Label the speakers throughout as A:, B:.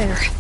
A: there.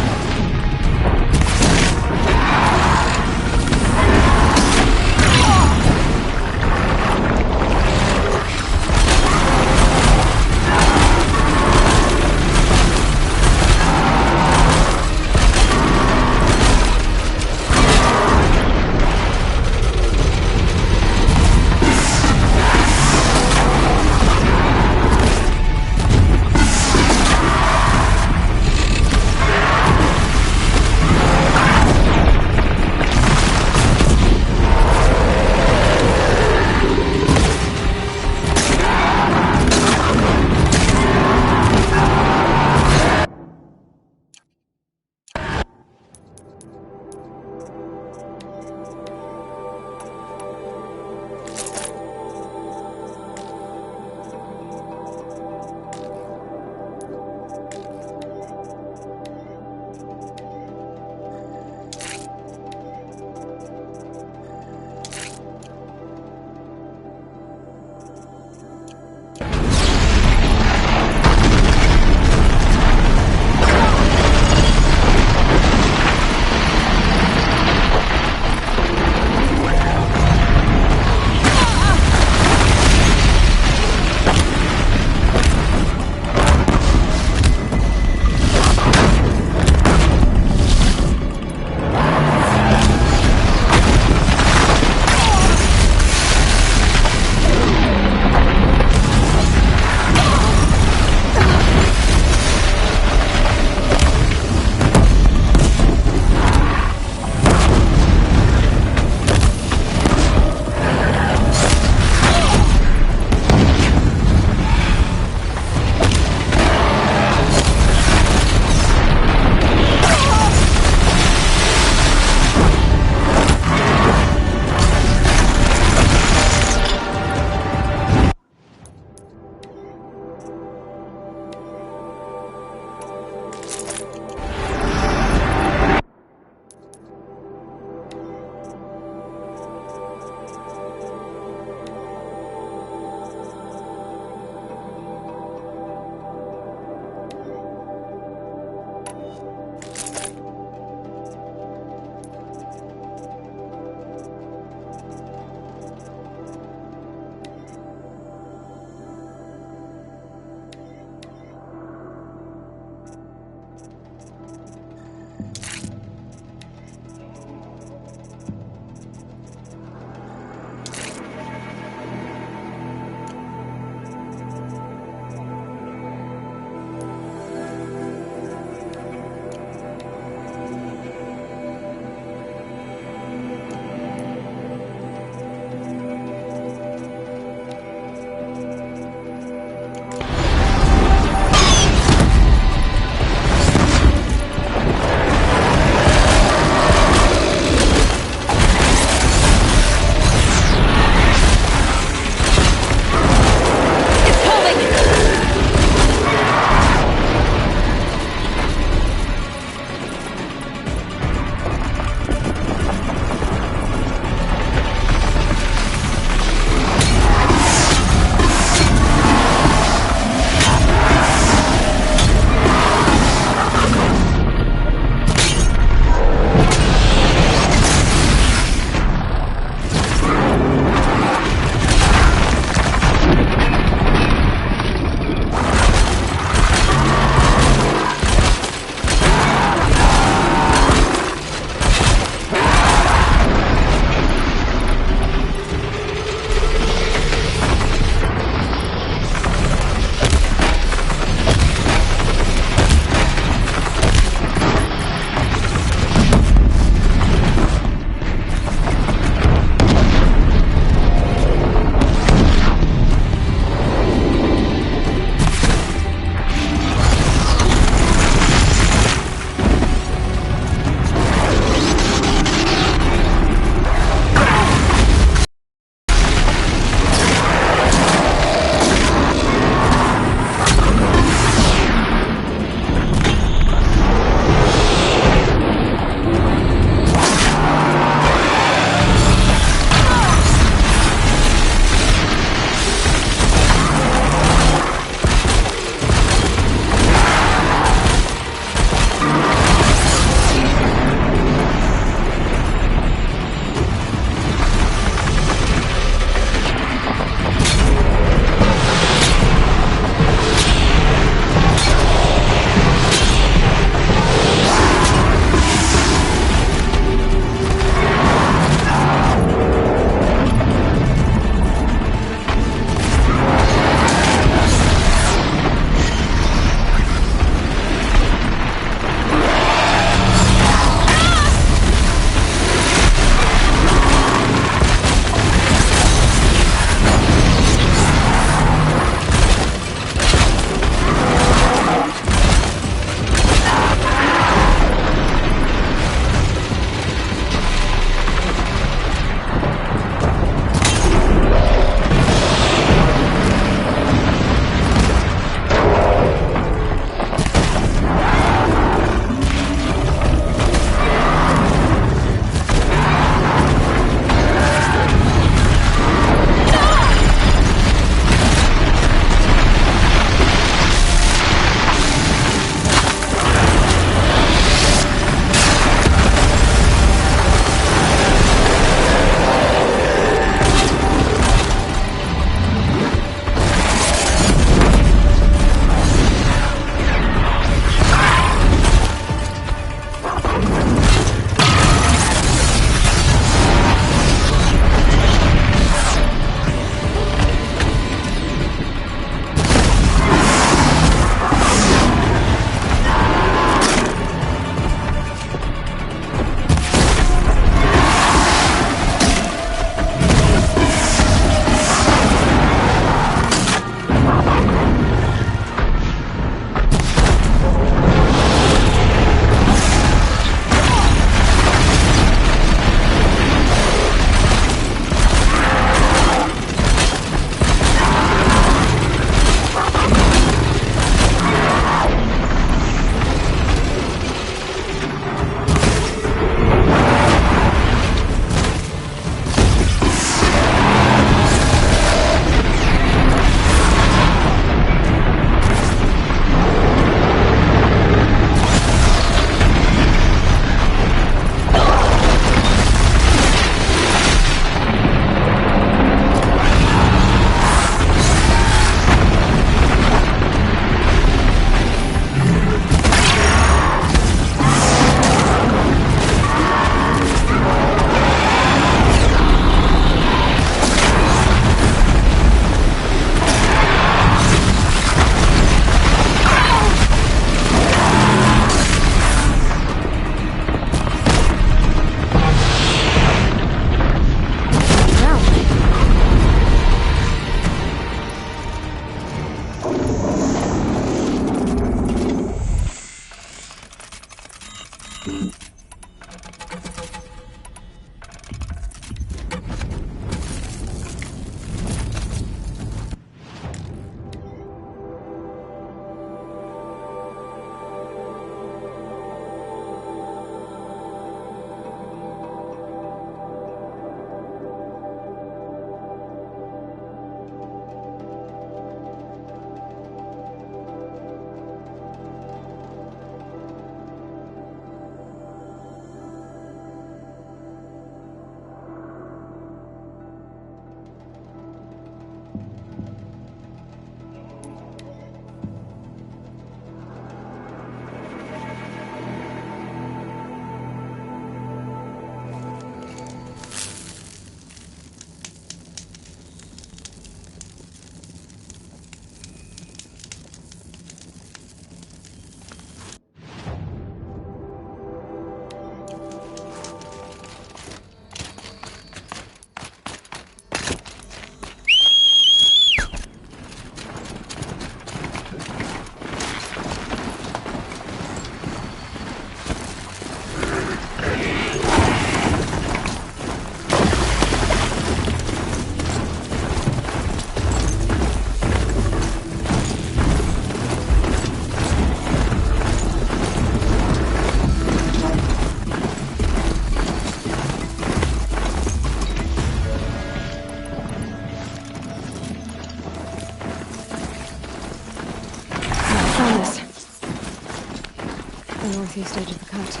A: northeast edge of the cut.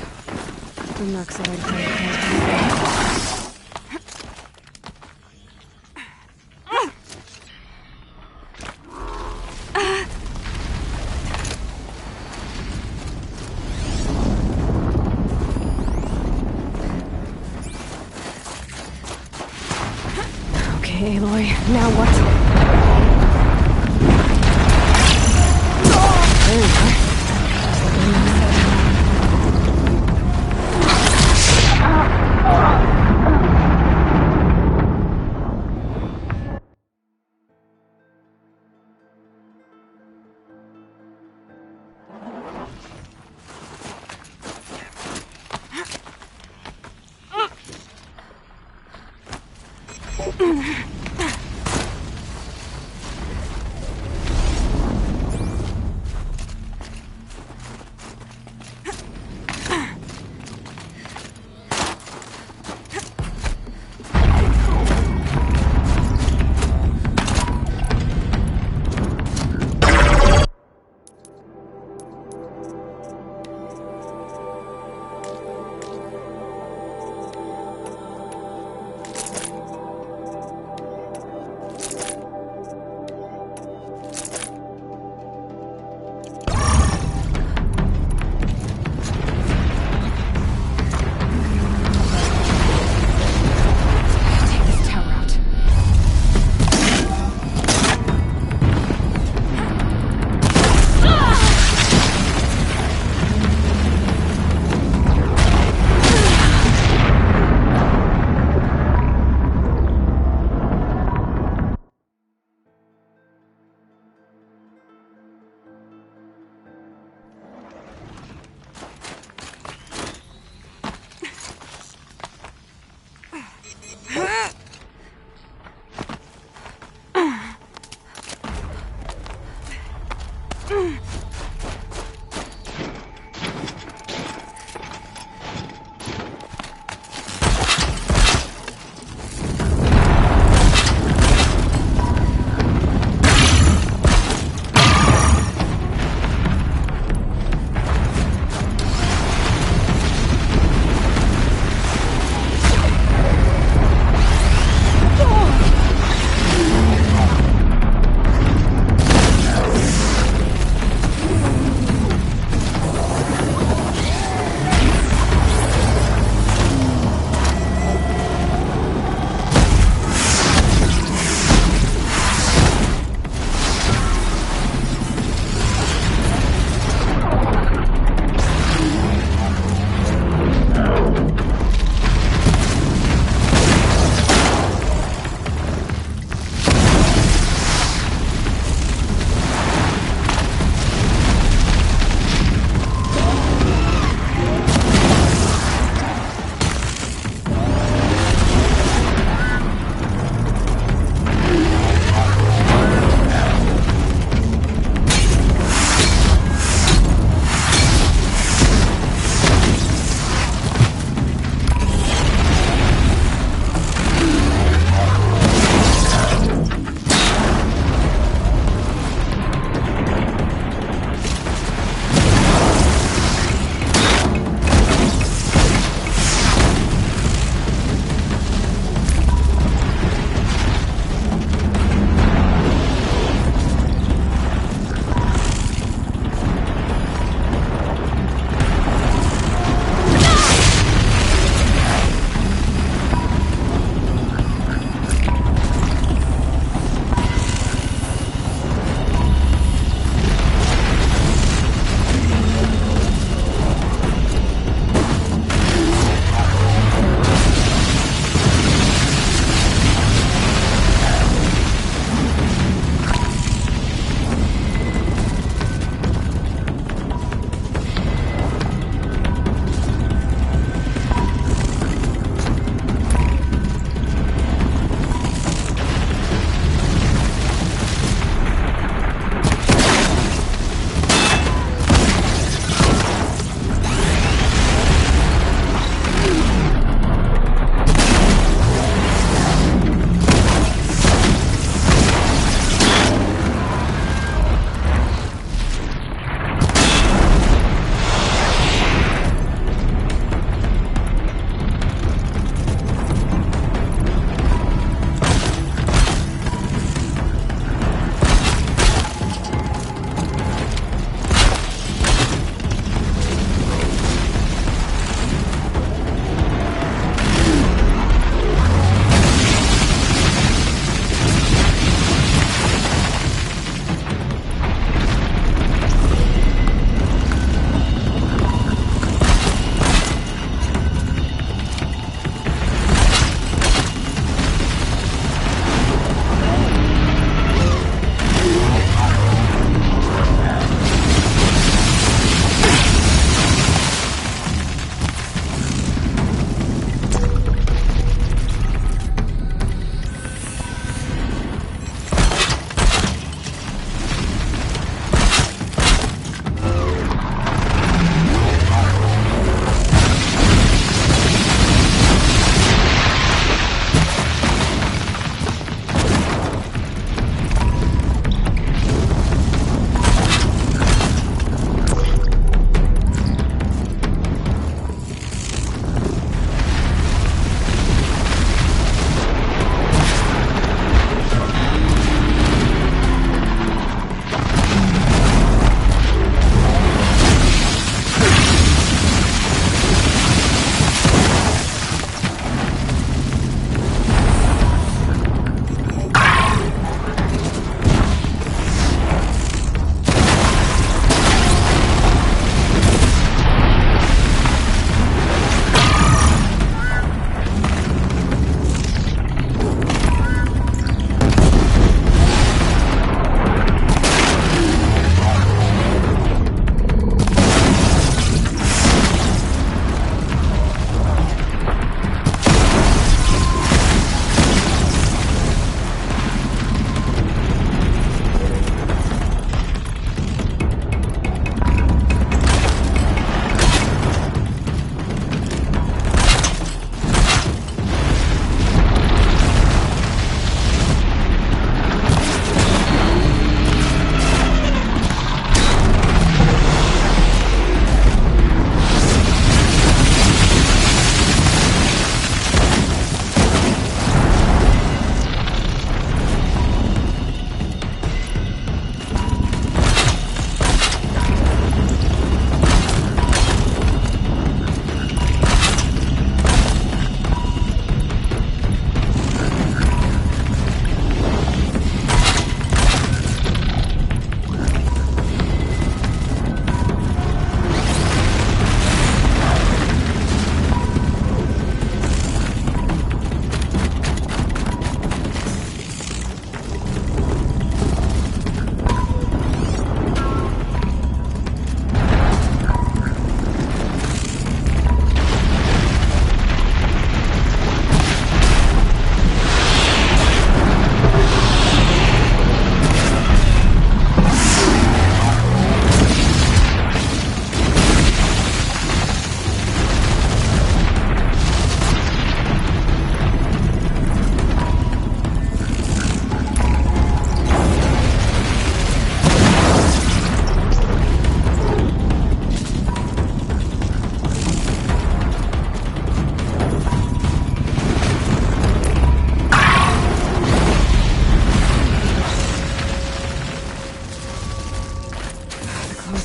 A: The knocks out. Okay, Aloy, now what? There you are.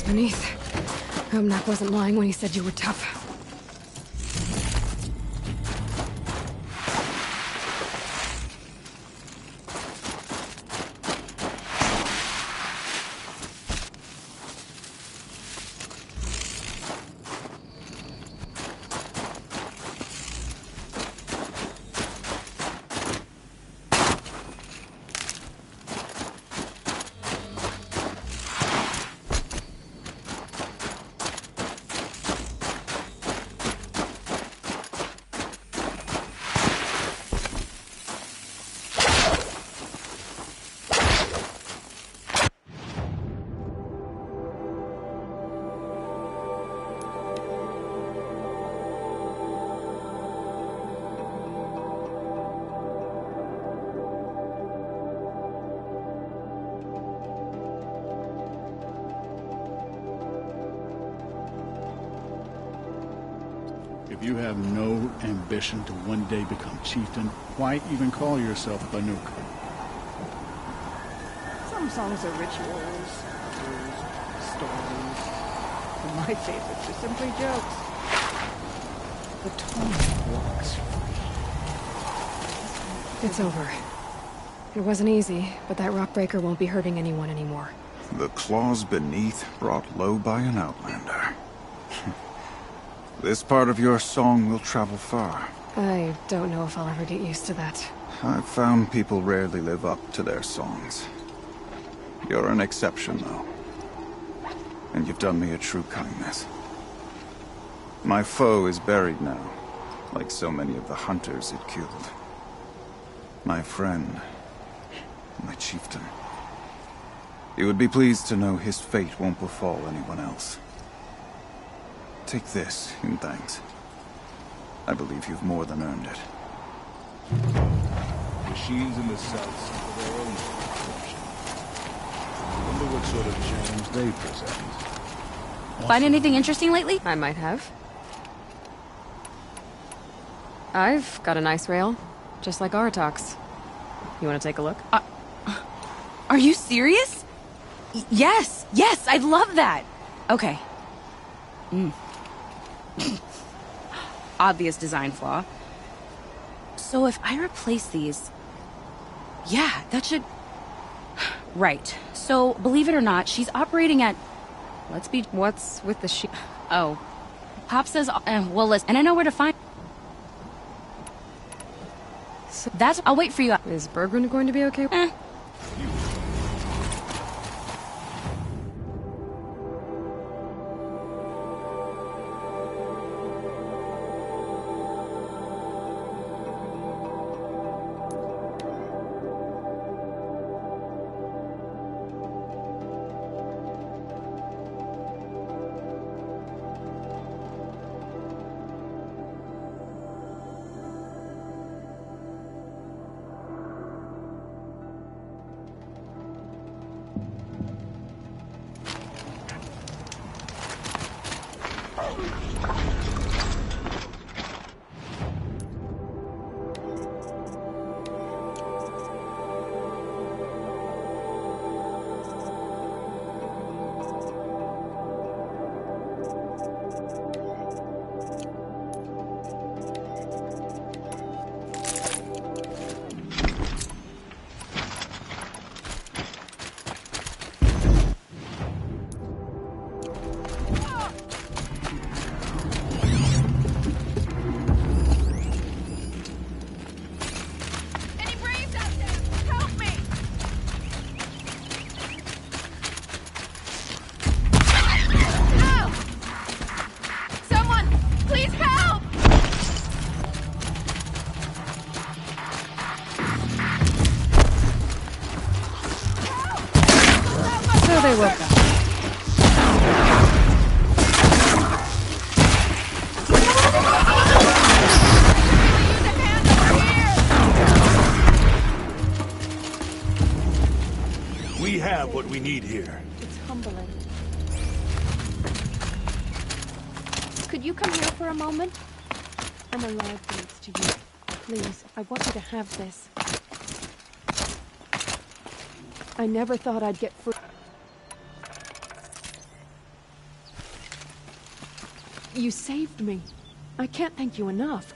A: beneath. Omnak wasn't lying when he said you were tough.
B: If you have no ambition to one day become chieftain, why even call yourself Banuk?
C: Some songs are rituals, others stories. And my favorites are simply jokes. The tone walks free.
A: It's over. It wasn't easy, but that rock breaker won't be hurting anyone anymore.
D: The claws beneath brought low by an outlander. This part of your song will travel far.
A: I don't know if I'll ever get used to that.
D: I've found people rarely live up to their songs. You're an exception, though. And you've done me a true kindness. My foe is buried now, like so many of the hunters it killed. My friend, my chieftain. You would be pleased to know his fate won't befall anyone else. Take this in thanks. I believe you've more than earned it.
B: Machines in the south seek for their own corruption. Wonder what sort of change they present.
E: Find anything interesting lately?
A: I might have. I've got a nice rail, just like Aratak's. You want to take a look?
E: Are you serious? Yes, I'd love that. Okay. Obvious design flaw. So if I replace these... Yeah, that should... Right. So, believe it or not, she's operating at...
A: What's with the sheep?
E: Oh. Pop says... well, listen, and I know where to find...
A: So
E: I'll wait for you.
A: is Bergman going to be okay? They woke up.
F: We have what we need here.
G: It's humbling. Could you come here for a moment? I'm alive thanks to you. Please, I want you to have this. I never thought I'd get free. You saved me. I can't thank you enough.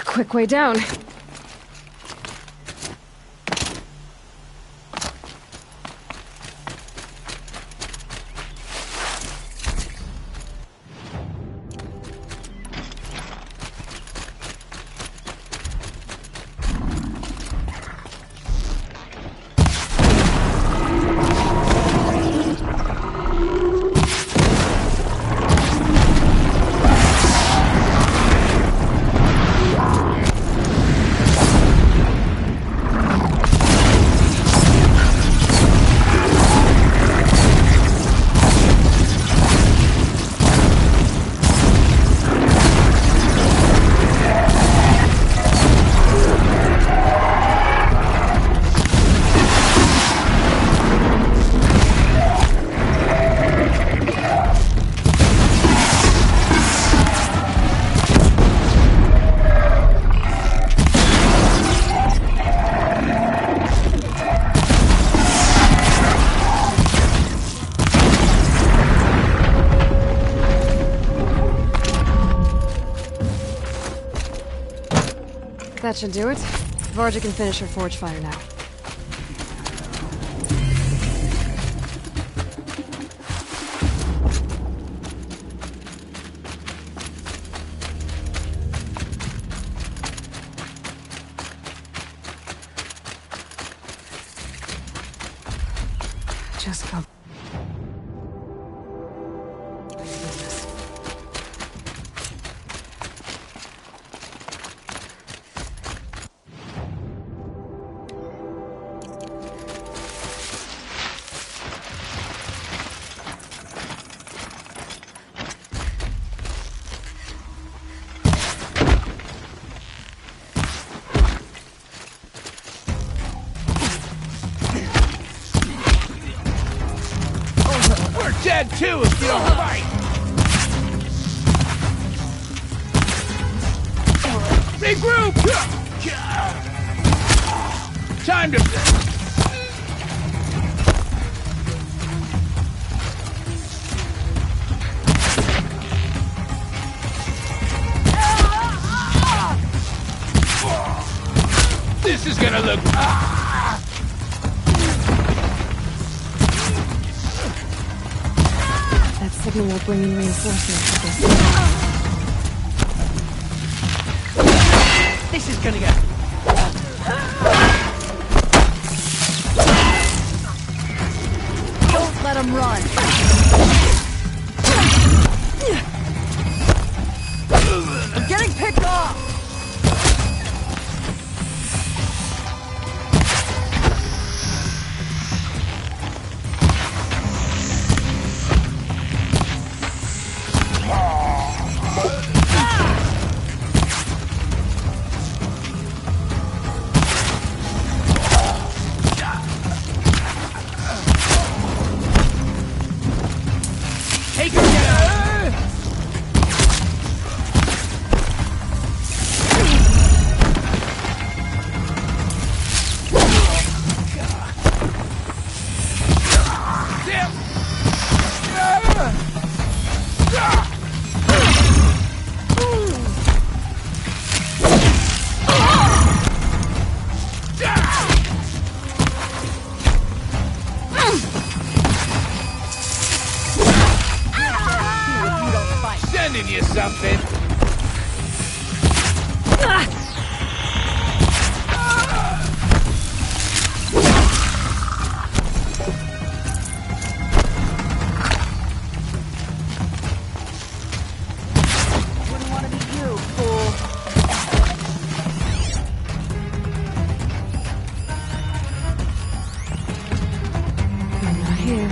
A: Quick way down. That should do it. Varja can finish her forge fire now. Just go.
F: Dead too if you don't fight! Regroup! Time to... This is gonna look...
A: That signal will bring in reinforcements for this.
C: This is gonna get... Don't let him run. I'm getting picked off.
F: Sending you something.
C: Wouldn't want to be you, fool.
A: I'm not here.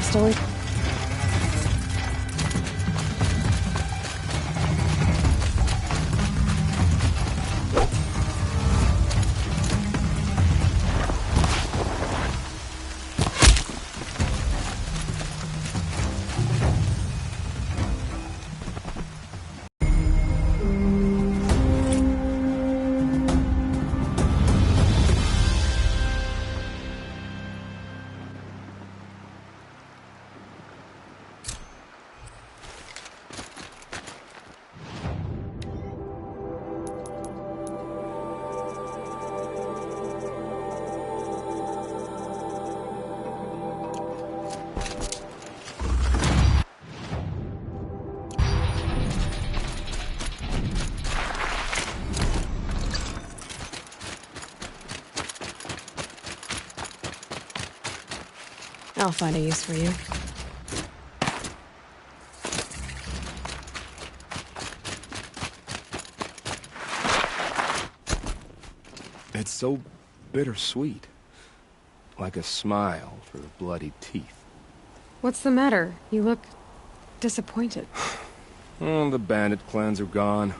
A: Still in? I'll find a use for you.
H: It's so bittersweet. Like a smile through bloody teeth.
A: What's the matter? You look disappointed.
H: Oh, the bandit clans are gone.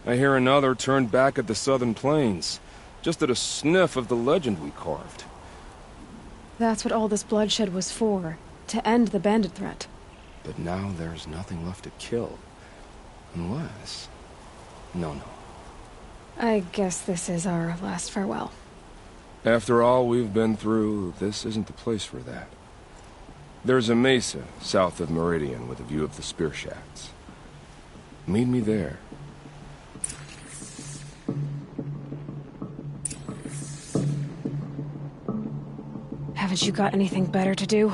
H: I hear another turned back at the southern plains, just at a sniff of the legend we carved.
A: That's what all this bloodshed was for, to end the bandit threat.
H: But now there's nothing left to kill. Unless... No.
A: I guess this is our last farewell.
H: After all we've been through, this isn't the place for that. There's a mesa south of Meridian with a view of the spear shafts. Meet me there.
A: Haven't you got anything better to do?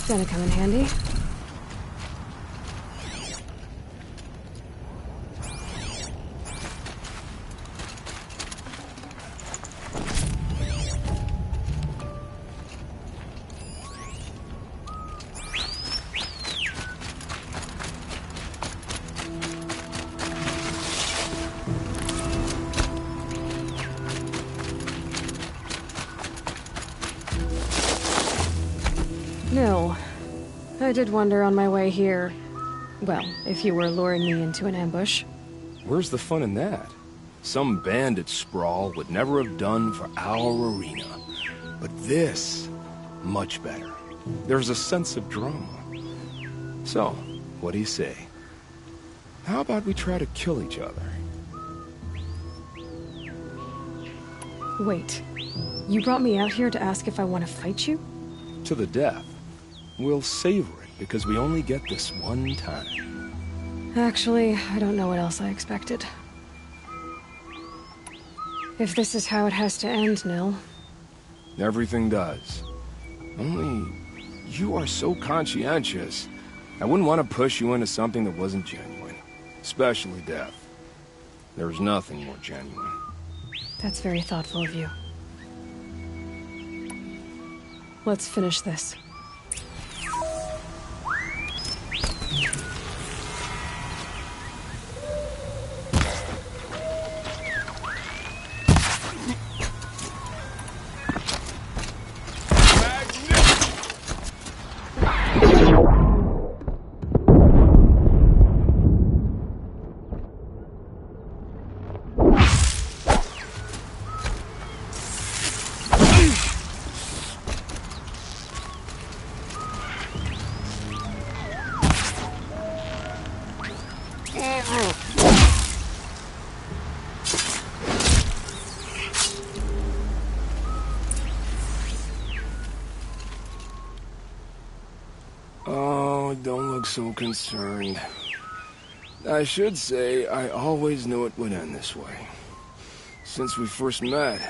A: Gonna come in handy. No. I did wonder on my way here. Well, if you were luring me into an ambush.
H: Where's the fun in that? Some bandit sprawl would never have done for our arena. But this, much better. There's a sense of drama. So, what do you say? How about we try to kill each other?
A: Wait. You brought me out here to ask if I want to fight you?
H: To the death. We'll savor it, because we only get this one time.
A: Actually, I don't know what else I expected. If this is how it has to end, Nil.
H: Everything does. Only, you are so conscientious. I wouldn't want to push you into something that wasn't genuine. Especially death. There's nothing more genuine.
A: That's very thoughtful of you. Let's finish this.
H: Oh, don't look so concerned. I should say, I always knew it would end this way. Since we first met.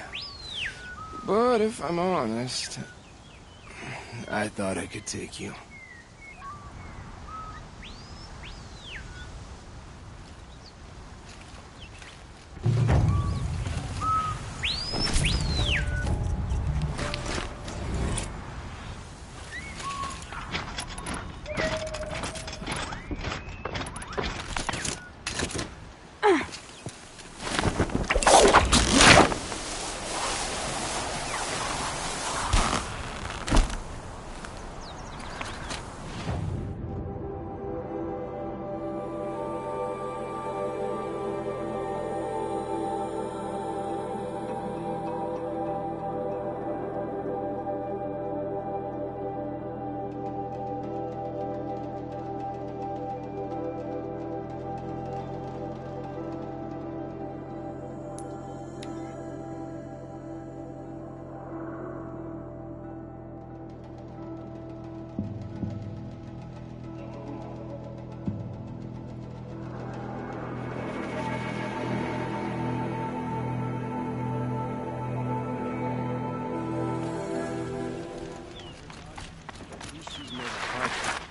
H: But if I'm honest, I thought I could take you.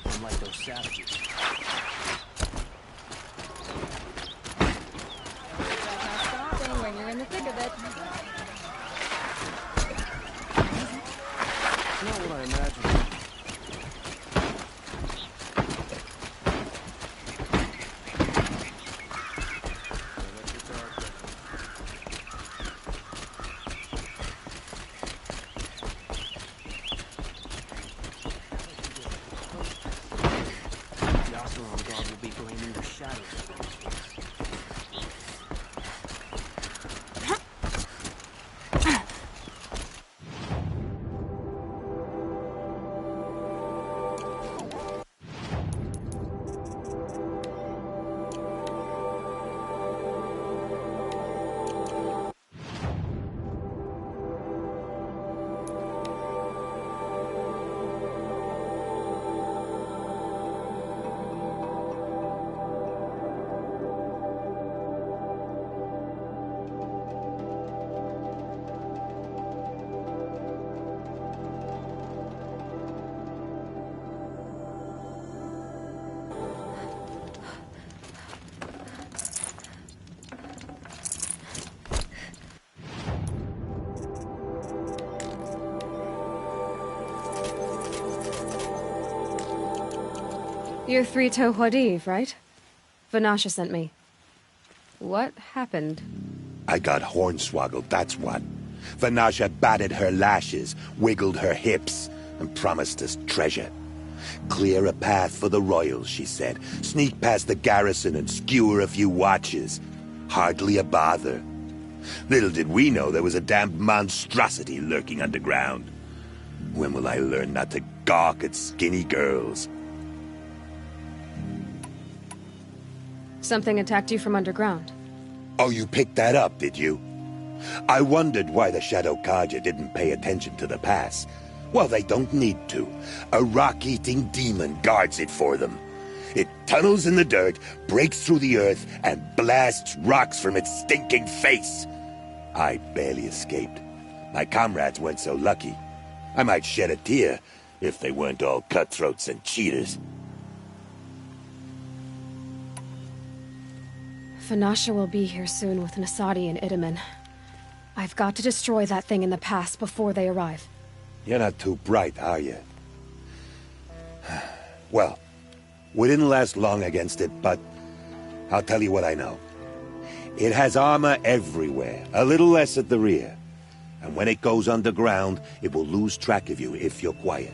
F: Unlike those savages.
G: Stopping when you're in the thick of it.
F: It's not what I imagined.
A: You're Three-Toe Huadiv, right? Vanasha sent me. What happened?
I: I got hornswoggled, that's what. Vanasha batted her lashes, wiggled her hips, and promised us treasure. Clear a path for the royals, she said. Sneak past the garrison and skewer a few watches. Hardly a bother. Little did we know there was a damned monstrosity lurking underground. When will I learn not to gawk at skinny girls?
A: Something attacked you from underground.
I: Oh, you picked that up, did you? I wondered why the Shadow Kaja didn't pay attention to the pass. Well, they don't need to. A rock-eating demon guards it for them. It tunnels in the dirt, breaks through the earth, and blasts rocks from its stinking face. I barely escaped. My comrades weren't so lucky. I might shed a tear if they weren't all cutthroats and cheaters.
A: Vanasha will be here soon with Nasadi and Itamen. I've got to destroy that thing in the pass before they arrive.
I: You're not too bright, are you? Well, we didn't last long against it, but I'll tell you what I know. It has armor everywhere, a little less at the rear. And when it goes underground, it will lose track of you if you're quiet.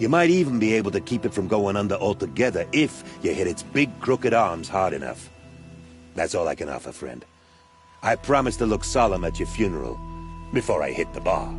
I: You might even be able to keep it from going under altogether if you hit its big crooked arms hard enough. That's all I can offer, friend. I promise to look solemn at your funeral before I hit the bar.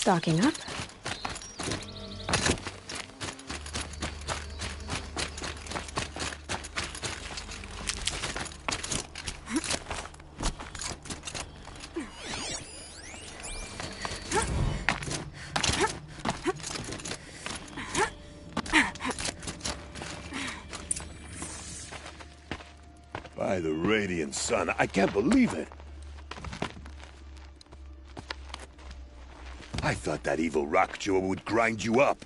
A: Stocking up.
I: By the radiant sun, I can't believe it. I thought that evil rock chewer would grind you up.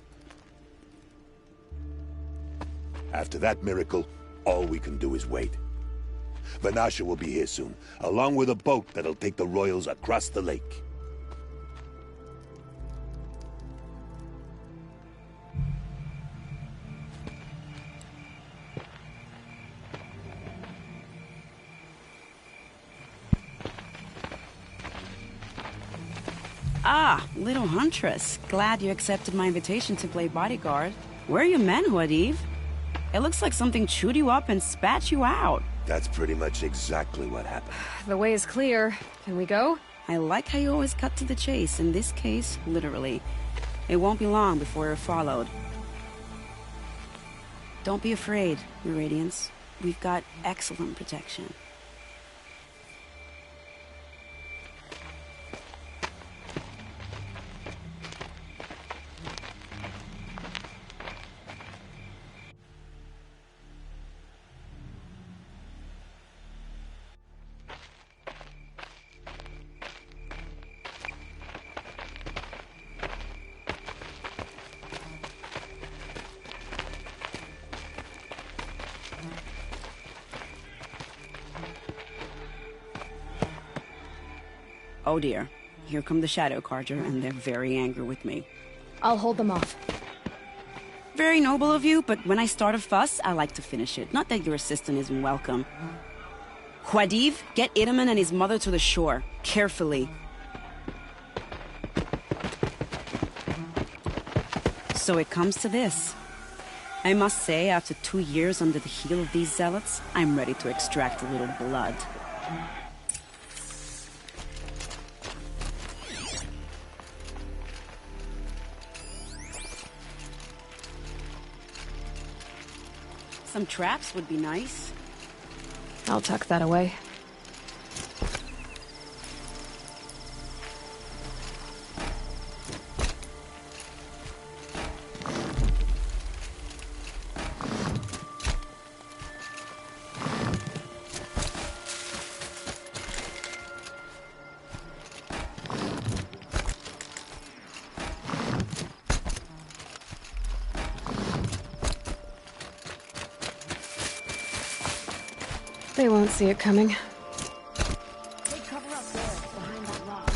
I: After that miracle, all we can do is wait. Vanasha will be here soon, along with a boat that'll take the royals across the lake.
E: Ah, little huntress. Glad you accepted my invitation to play bodyguard. Where are your men, Huadiv? It looks like something chewed you up and spat you out.
I: That's pretty much exactly what happened.
A: The way is clear. Can we go?
E: I like how you always cut to the chase. In this case, literally. It won't be long before you're followed. Don't be afraid, Meridians. We've got excellent protection. Oh dear. Here come the Shadow Carja, and they're very angry with me.
A: I'll hold them off.
E: Very noble of you, but when I start a fuss, I like to finish it. Not that your assistant isn't welcome. Huadiv, get Itaman and his mother to the shore. Carefully. So it comes to this. I must say, after 2 years under the heel of these zealots, I'm ready to extract a little blood. Some traps would be nice.
A: I'll tuck that away. They won't see it coming.
G: Take cover up there, behind that rock.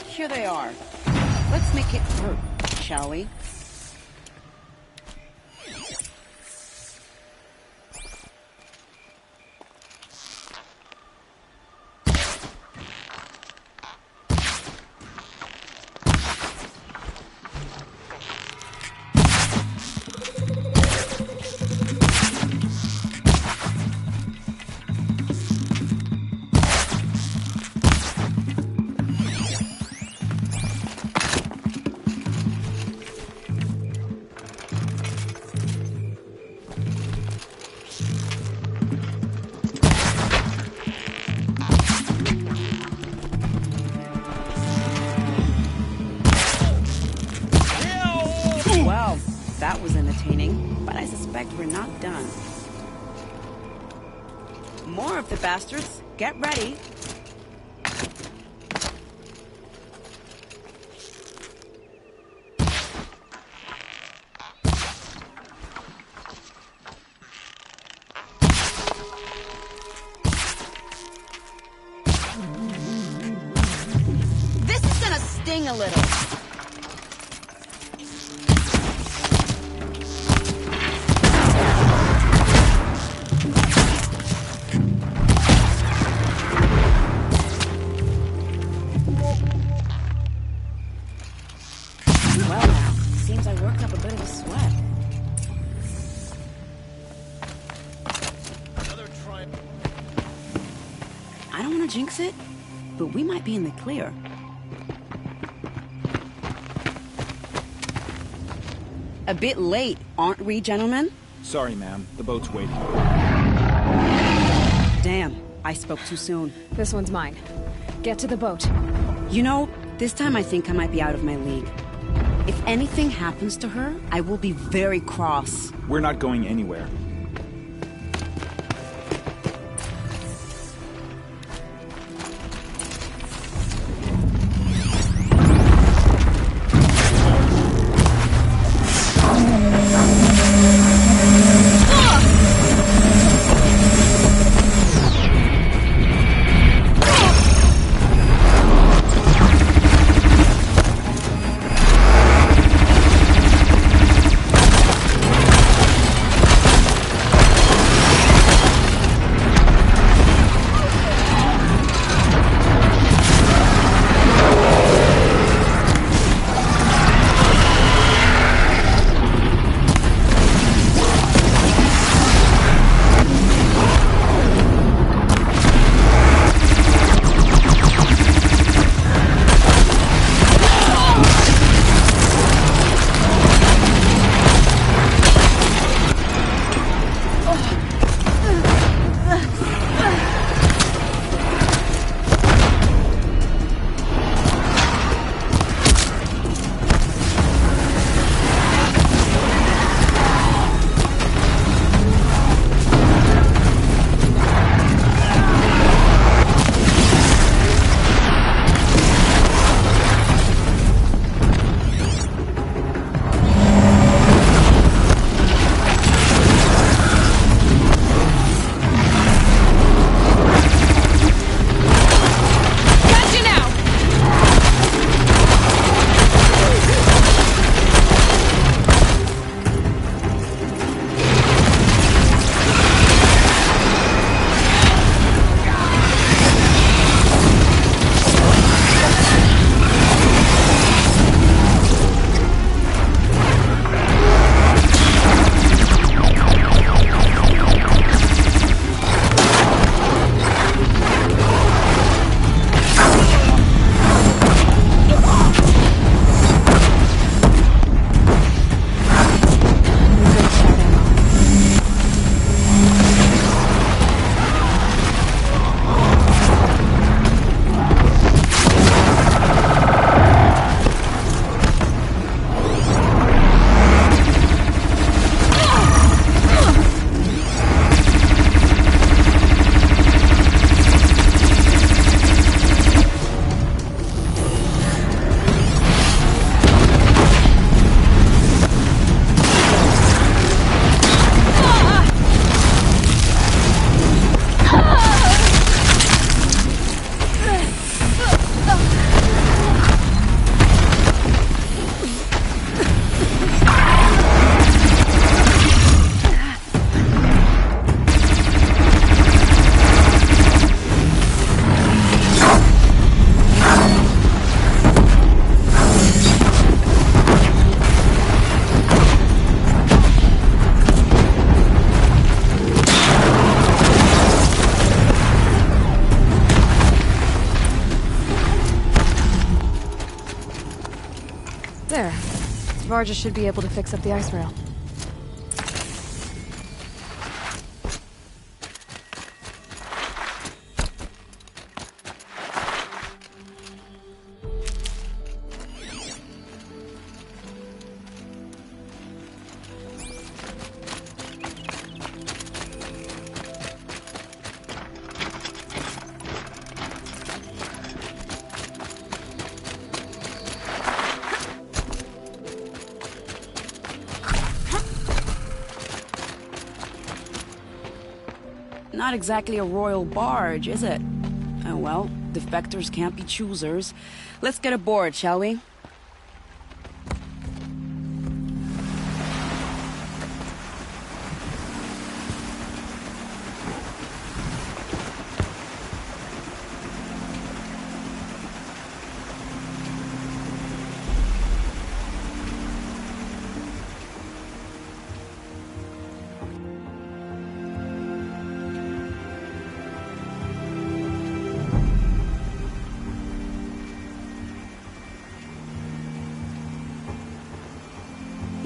E: Here they are. Let's make it hurt, shall we? Well, that was entertaining, but I suspect we're not done. More of the bastards. Get ready. This is gonna sting a little. Well now, seems I worked up a bit of a sweat. I don't want to jinx it, but we might be in the clear. A bit late, aren't we, gentlemen?
J: Sorry, ma'am. The boat's waiting.
E: Damn, I spoke too soon.
A: This one's mine. Get to the boat.
E: You know, this time I think I might be out of my league. If anything happens to her, I will be very cross.
J: We're not going anywhere.
A: barges should be able to fix up the ice rail.
E: Not exactly a royal barge, is it? Oh well, defectors can't be choosers. Let's get aboard, shall we?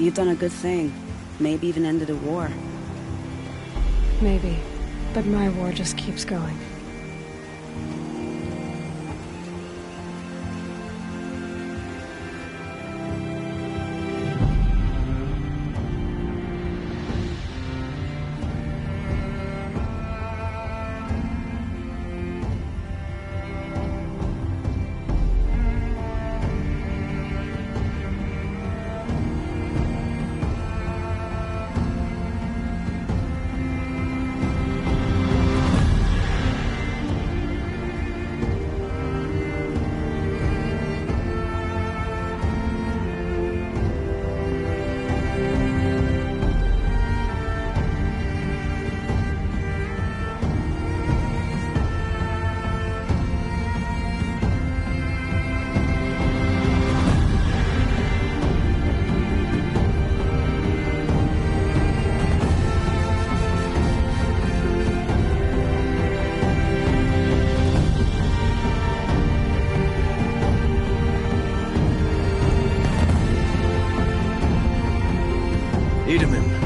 E: You've done a good thing. Maybe even ended a war.
A: Maybe. But my war just keeps going.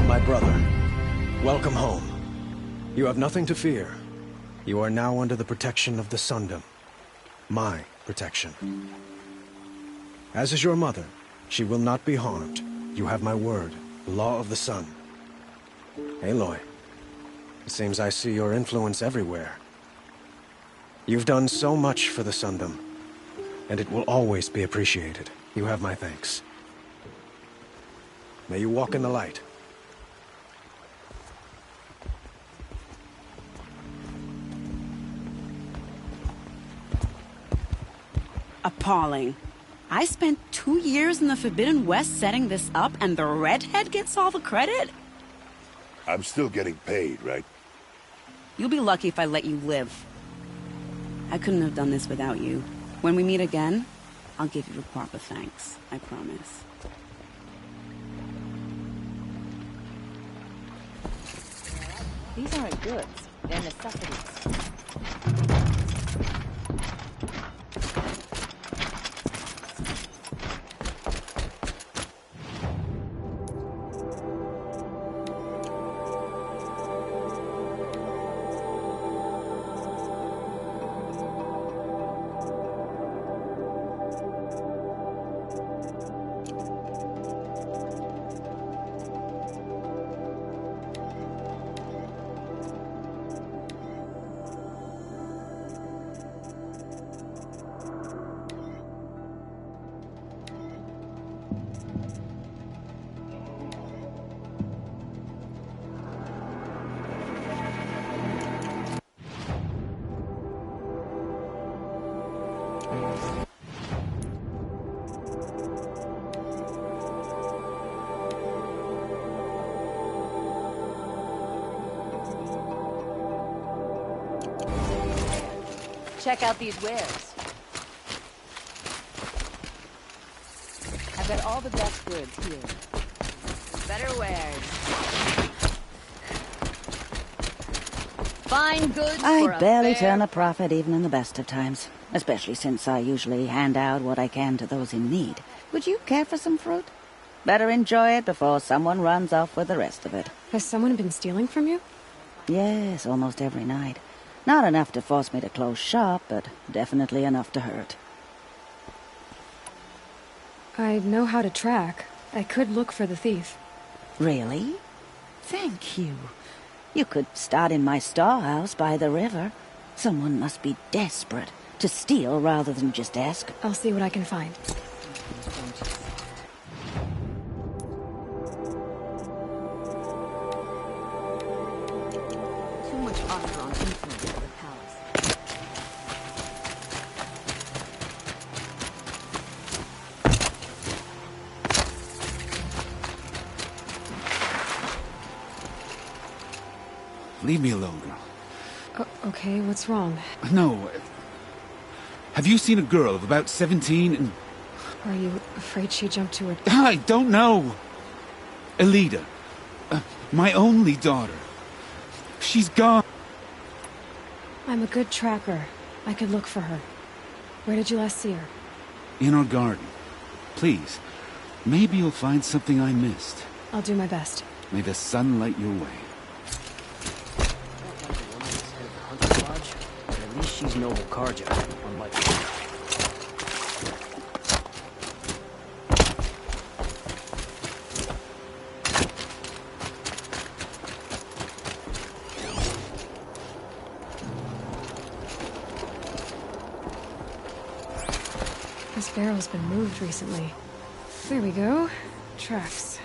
K: My brother, welcome home. You have nothing to fear. You are now under the protection of the Sundom. My protection. As is your mother, she will not be harmed. You have my word, the law of the sun. Aloy, it seems I see your influence everywhere. You've done so much for the Sundom, and it will always be appreciated. You have my thanks. May you walk in the light.
E: Appalling. I spent 2 years in the Forbidden West setting this up, and the redhead gets all the credit?
I: I'm still getting paid, right?
E: You'll be lucky if I let you live. I couldn't have done this without you. When we meet again, I'll give you the proper thanks. I promise.
L: These aren't goods. They're necessities. Check out these wares. I've got all the best goods here. Better wares. Fine goods for
M: I
G: a
M: barely
G: fair...
M: turn a profit even in the best of times. Especially since I usually hand out what I can to those in need. Would you care for some fruit? Better enjoy it before someone runs off with the rest of it.
A: Has someone been stealing from you?
M: Yes, almost every night. Not enough to force me to close shop, but definitely enough to hurt.
A: I know how to track. I could look for the thief.
M: Really? Thank you. You could start in my storehouse by the river. Someone must be desperate to steal rather than just ask.
A: I'll see what I can find.
L: Too much Oseron influence for the palace.
B: Leave me alone, girl.
A: Okay, what's wrong?
B: No. Have you seen a girl of about 17 and...
A: Are you afraid she jumped to it?
B: I don't know. Elida. My only daughter. She's gone.
A: I'm a good tracker. I could look for her. Where did you last see her?
B: In our garden. Please. Maybe you'll find something I missed.
A: I'll do my best.
B: May the sun light your way.
K: At least she's noble Karja, unlike me.
A: This barrel's been moved recently. There we go. Tracks.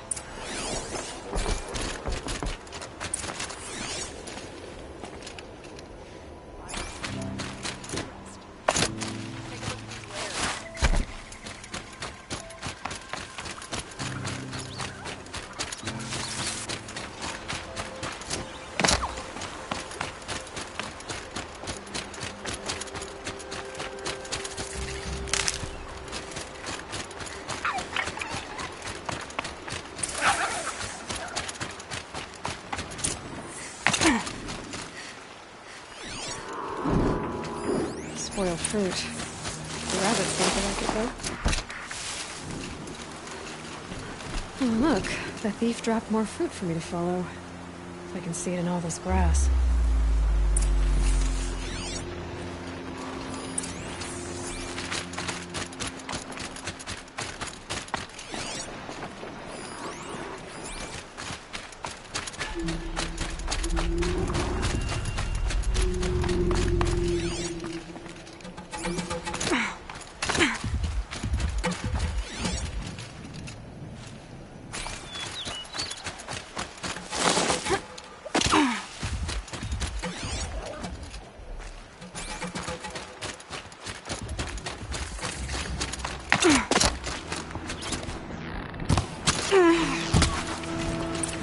A: Spoiled fruit. The rabbits think I like it, though. Oh, look. The thief dropped more fruit for me to follow. If I can see it in all this grass.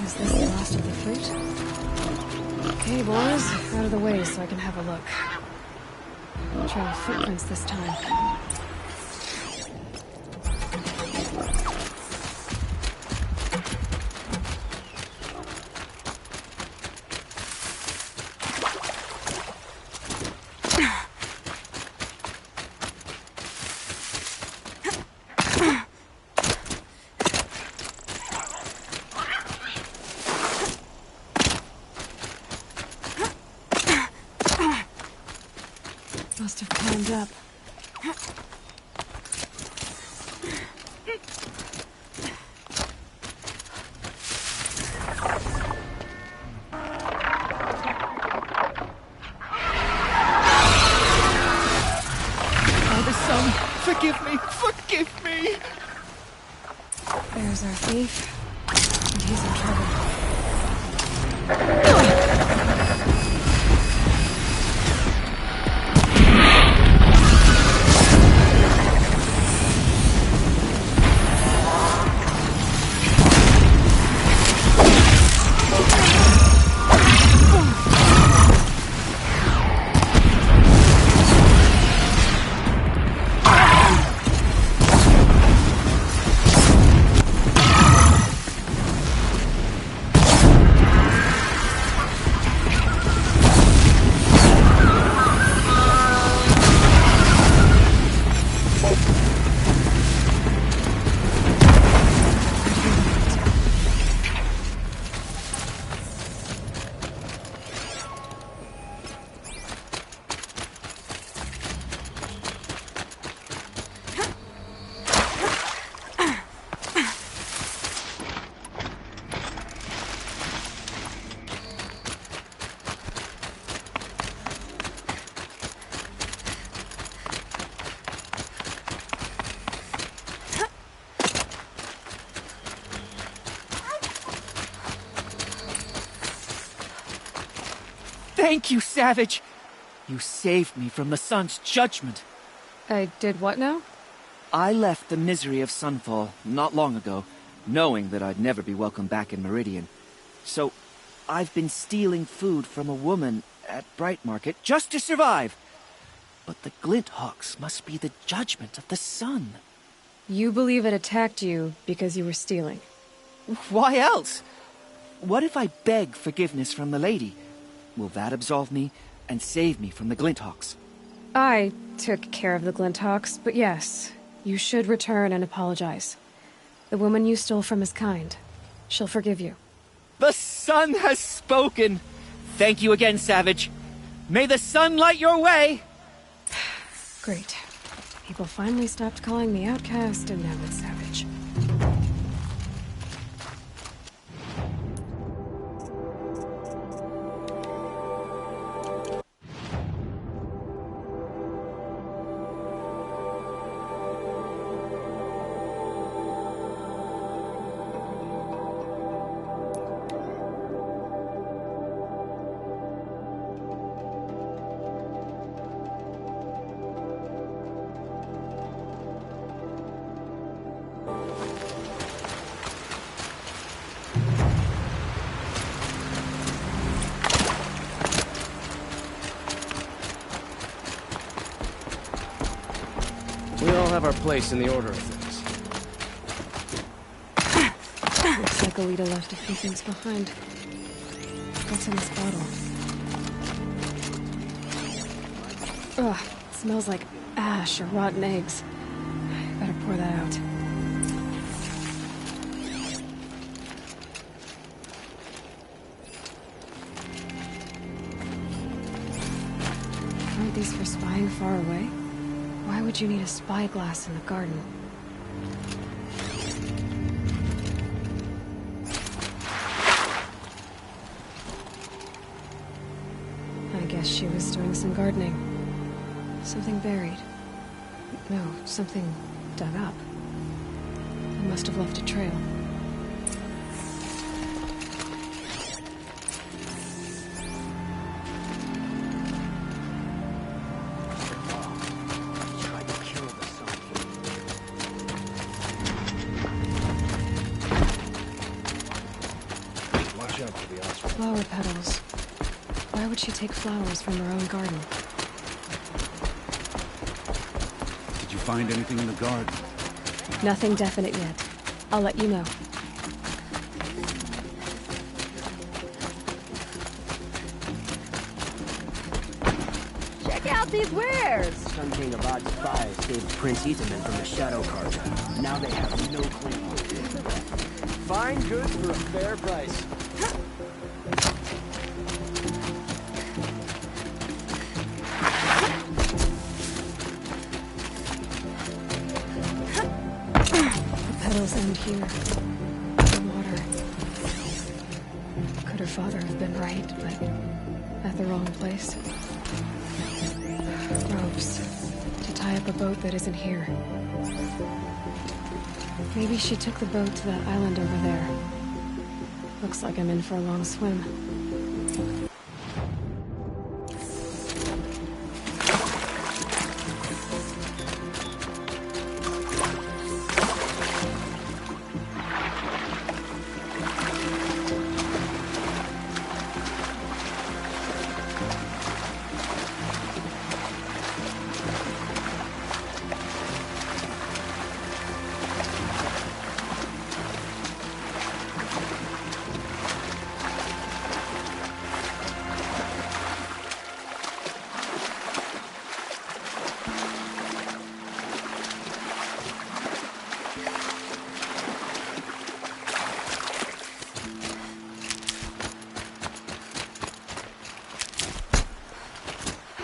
A: Is this the last of the fruit? Okay, boys, out of the way so I can have a look. I'll try the footprints this time. Must have climbed up.
B: Father, son, forgive me! Forgive me!
A: There's our thief. And he's in trouble.
N: Thank you, Savage! You saved me from the sun's judgment.
A: I did what now?
N: I left the misery of Sunfall not long ago, knowing that I'd never be welcome back in Meridian. So, I've been stealing food from a woman at Bright Market just to survive. But the Glinthawks must be the judgment of the sun.
A: You believe it attacked you because you were stealing?
N: Why else? What if I beg forgiveness from the lady? Will that absolve me and save me from the Glinthawks?
A: I took care of the Glinthawks, but yes, you should return and apologize. The woman you stole from is kind. She'll forgive you.
N: The sun has spoken! Thank you again, Savage. May the sun light your way!
A: Great. People finally stopped calling me outcast, and now it's Savage.
K: We all have our place in the order of things.
A: Looks like Alita left a few things behind. What's in this bottle? Ugh, it smells like ash or rotten eggs. I better pour that out. Aren't these for spying far away? Why would you need a spyglass in the garden? I guess she was doing some gardening. Something buried. No, something dug up. They must have left a trail. Flower petals. Why would she take flowers from her own garden?
B: Did you find anything in the garden?
A: Nothing definite yet. I'll let you know.
L: Check out these wares!
O: Something about spies saved Prince Etherman from the Shadow Carja. Now they have no clue. Fine goods for a fair price.
A: End here. The water. Could her father have been right, but at the wrong place? Ropes. To tie up a boat that isn't here. Maybe she took the boat to that island over there. Looks like I'm in for a long swim.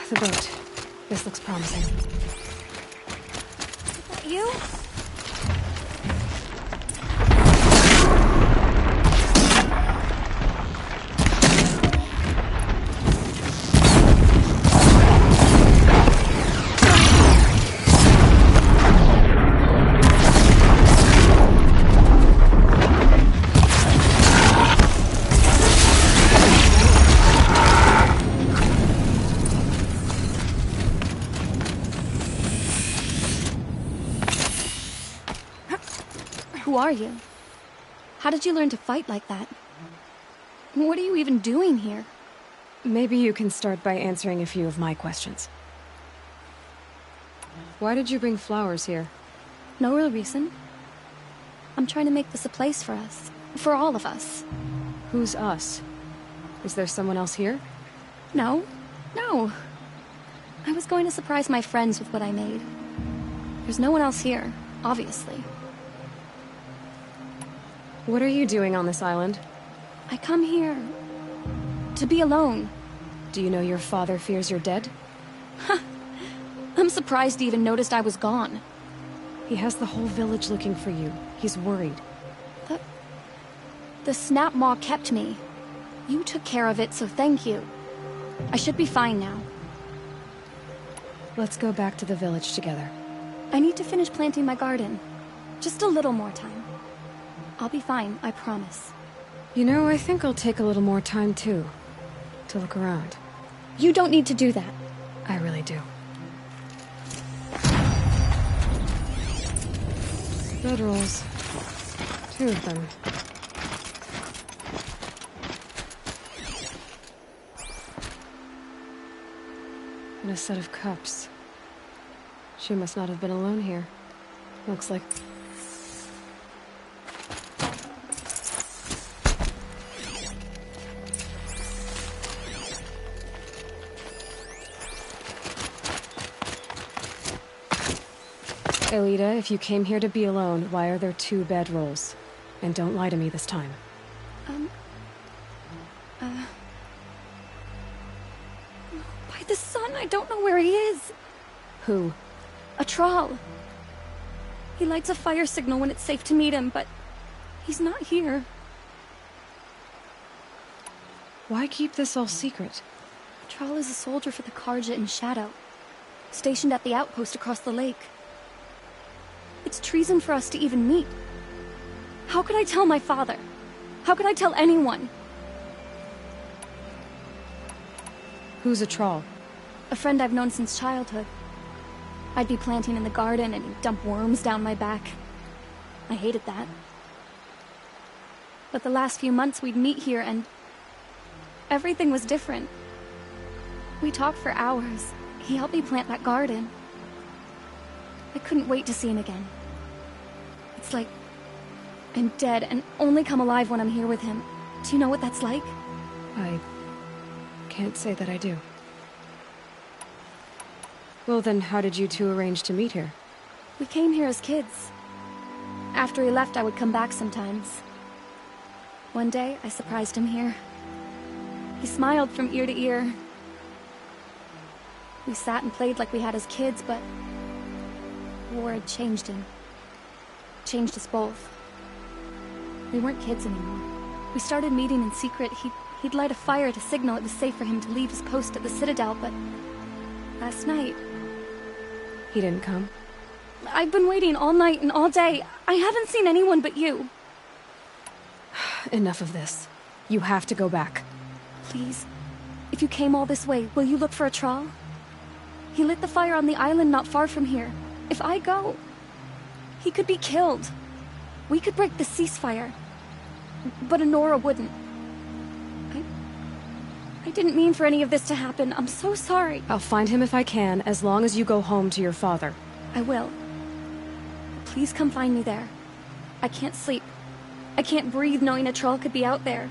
A: The boat. This looks promising.
G: Is that you?
P: are you? How did you learn to fight like that? What are you even doing here?
A: Maybe you can start by answering a few of my questions. Why did you bring flowers here?
P: No real reason. I'm trying to make this a place for us. For all of us.
A: Who's us? Is there someone else here?
P: No. No. I was going to surprise my friends with what I made. There's no one else here, obviously.
A: What are you doing on this island?
P: I come here to be alone.
A: Do you know your father fears you're dead?
P: I'm surprised he even noticed I was gone.
A: He has the whole village looking for you. He's worried.
P: The snap maw kept me. You took care of it, so thank you. I should be fine now.
A: Let's go back to the village together.
P: I need to finish planting my garden. Just a little more time. I'll be fine, I promise.
A: You know, I think I'll take a little more time, too. To look around.
P: You don't need to do that.
A: I really do. Bedrolls. 2 of them. And a set of cups. She must not have been alone here. Looks like... Elita, if you came here to be alone, why are there 2 bedrolls? And don't lie to me this time.
P: By the sun, I don't know where he is.
A: Who?
P: A troll. He lights a fire signal when it's safe to meet him, but he's not here.
A: Why keep this all secret?
P: Troll is a soldier for the Karja in Shadow, stationed at the outpost across the lake. It's treason for us to even meet. How could I tell my father? How could I tell anyone?
A: Who's a troll?
P: A friend I've known since childhood. I'd be planting in the garden and he'd dump worms down my back. I hated that. But the last few months we'd meet here and everything was different. We talked for hours. He helped me plant that garden. I couldn't wait to see him again. It's like I'm dead and only come alive when I'm here with him. Do you know what that's like?
A: I can't say that I do. Well then, how did you 2 arrange to meet here?
P: We came here as kids. After he left, I would come back sometimes. One day, I surprised him here. He smiled from ear to ear. We sat and played like we had as kids, but war had changed him. Changed us both. We weren't kids anymore. We started meeting in secret. He'd light a fire to signal it was safe for him to leave his post at the Citadel, but last night...
A: He didn't come?
P: I've been waiting all night and all day. I haven't seen anyone but you.
A: Enough of this. You have to go back.
P: Please. If you came all this way, will you look for a troll? He lit the fire on the island not far from here. If I go, he could be killed. We could break the ceasefire. But Honora wouldn't. I didn't mean for any of this to happen. I'm so sorry.
A: I'll find him if I can, as long as you go home to your father.
P: I will. Please come find me there. I can't sleep. I can't breathe knowing a troll could be out there.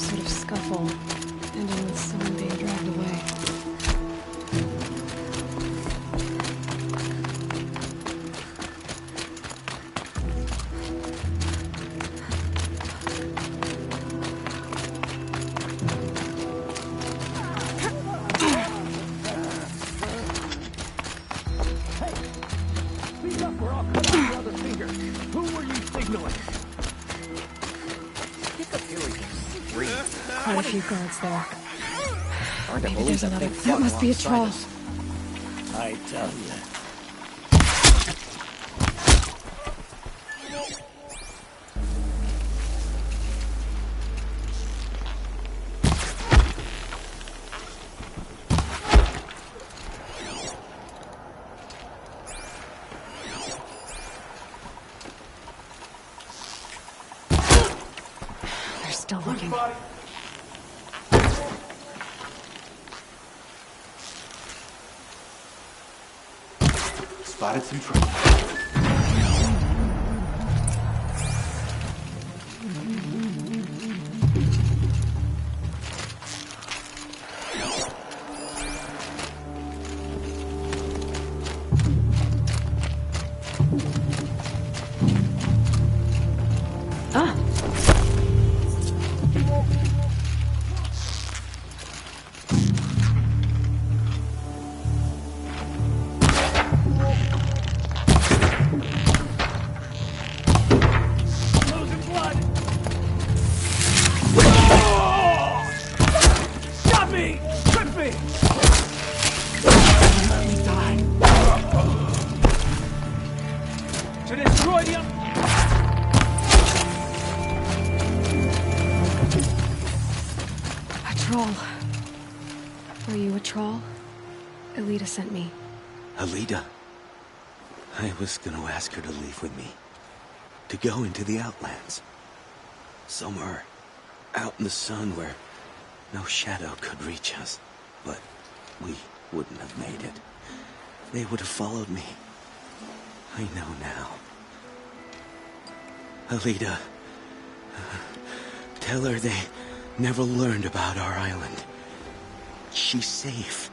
A: sort of scuffle, ending with someone being dragged away. Quite a few guards there. Maybe there's another. That must be a troll.
O: I tell you.
A: They're still looking.
I: Spotted some trouble.
A: Sent me.
Q: Alida. I was gonna ask her to leave with me. To go into the Outlands. Somewhere out in the sun where no shadow could reach us. But we wouldn't have made it. They would have followed me. I know now. Alida. Tell her they never learned about our island. She's safe.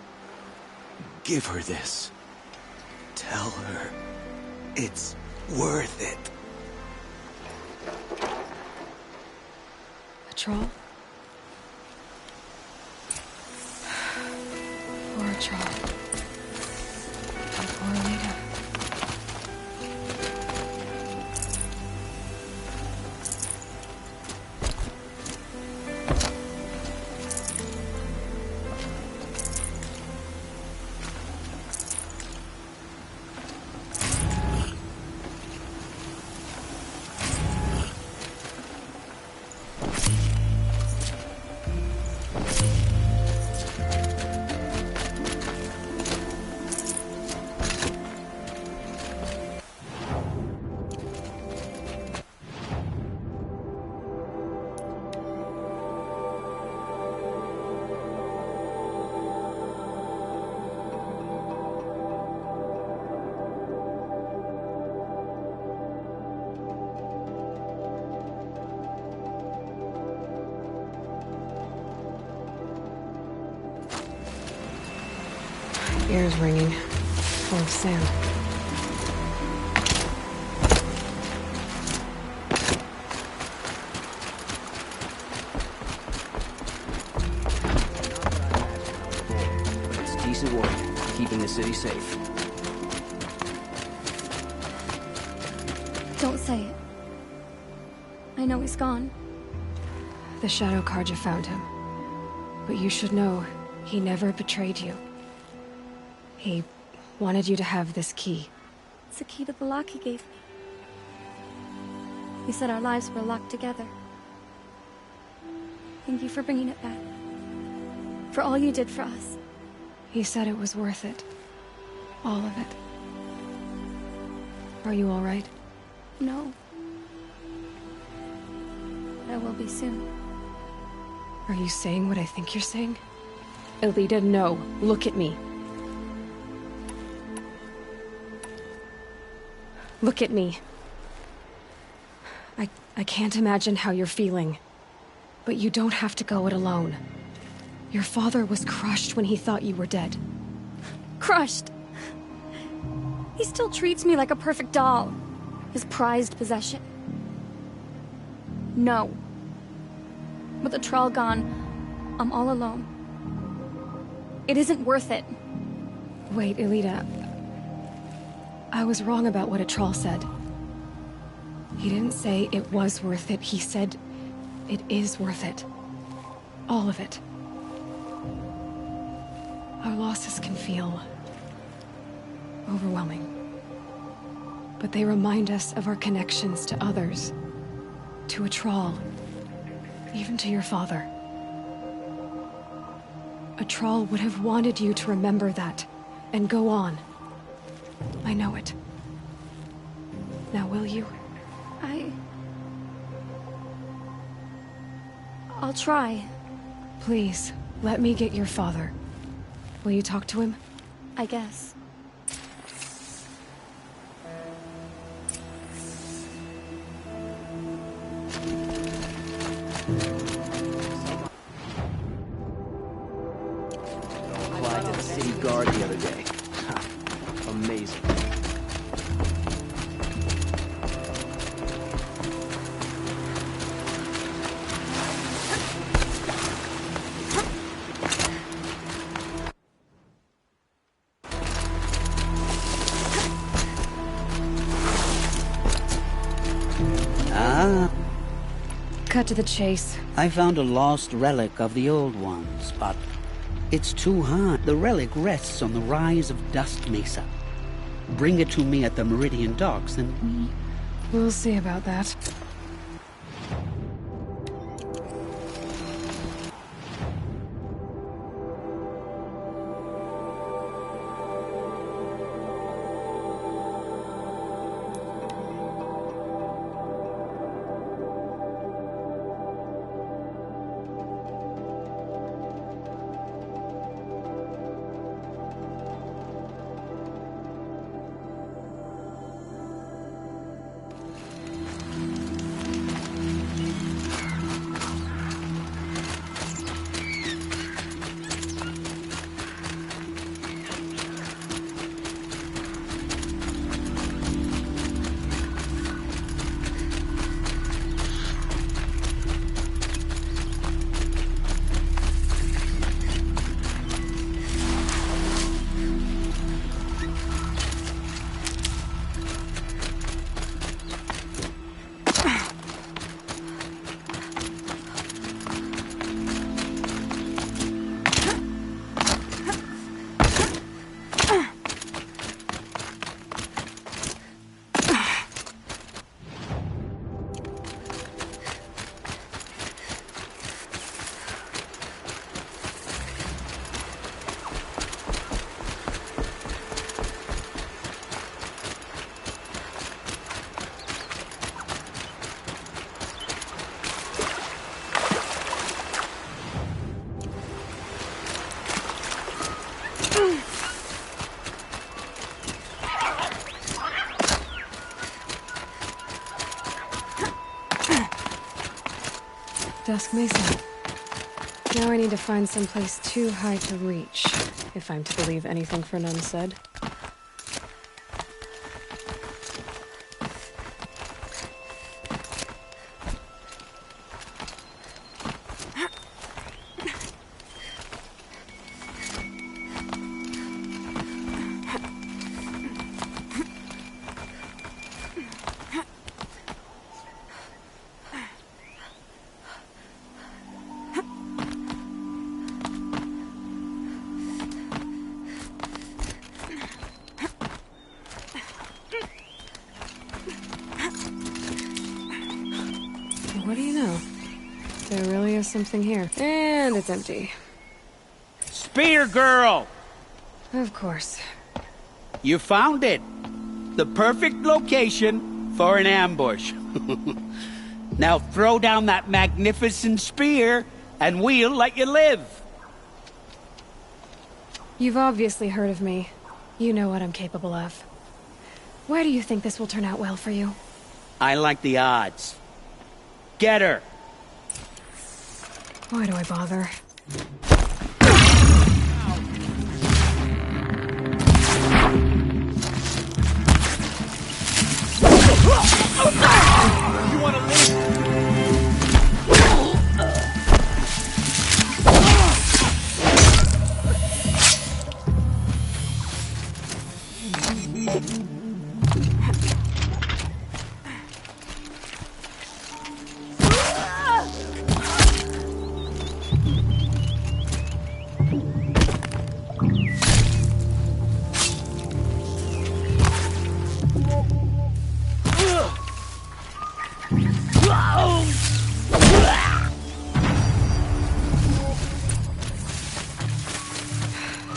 Q: Give her this. Tell her it's worth it.
A: A troll? Or a troll? Or Alida? Ears ringing, full of sand.
O: But it's decent work, keeping the city safe.
P: Don't say it. I know he's gone.
A: The Shadow Karja found him. But you should know, he never betrayed you. He wanted you to have this key.
P: It's the key to the lock he gave me. He said our lives were locked together. Thank you for bringing it back. For all you did for us.
A: He said it was worth it. All of it. Are you all right?
P: No. But I will be soon.
A: Are you saying what I think you're saying? Alida, no. Look at me. Look at me. I can't imagine how you're feeling. But you don't have to go it alone. Your father was crushed when he thought you were dead.
P: Crushed. He still treats me like a perfect doll. His prized possession. No. With the Troll gone, I'm all alone. It isn't worth it.
A: Wait, Elita. I was wrong about what a troll said. He didn't say it was worth it. He said it is worth it. All of it. Our losses can feel overwhelming. But they remind us of our connections to others. To a troll. Even to your father. A troll would have wanted you to remember that, and go on. I know it. Now will you?
P: I'll try.
A: Please, let me get your father. Will you talk to him?
P: I guess.
O: Applied to the city guard the other day. Amazing.
A: Cut to the chase.
R: I found a lost relic of the old ones, but it's too hard. The relic rests on the rise of Dust Mesa. Bring it to me at the Meridian docks, and
A: We'll see about that. Dusk Mesa. Now I need to find someplace too high to reach, if I'm to believe anything Fernand said. What do you know? There really is something here. And it's empty.
S: Spear girl!
A: Of course.
S: You found it. The perfect location for an ambush. Now throw down that magnificent spear, and we'll let you live.
A: You've obviously heard of me. You know what I'm capable of. Why do you think this will turn out well for you?
S: I like the odds. Get her!
A: Why do I bother?
F: You wanna leave?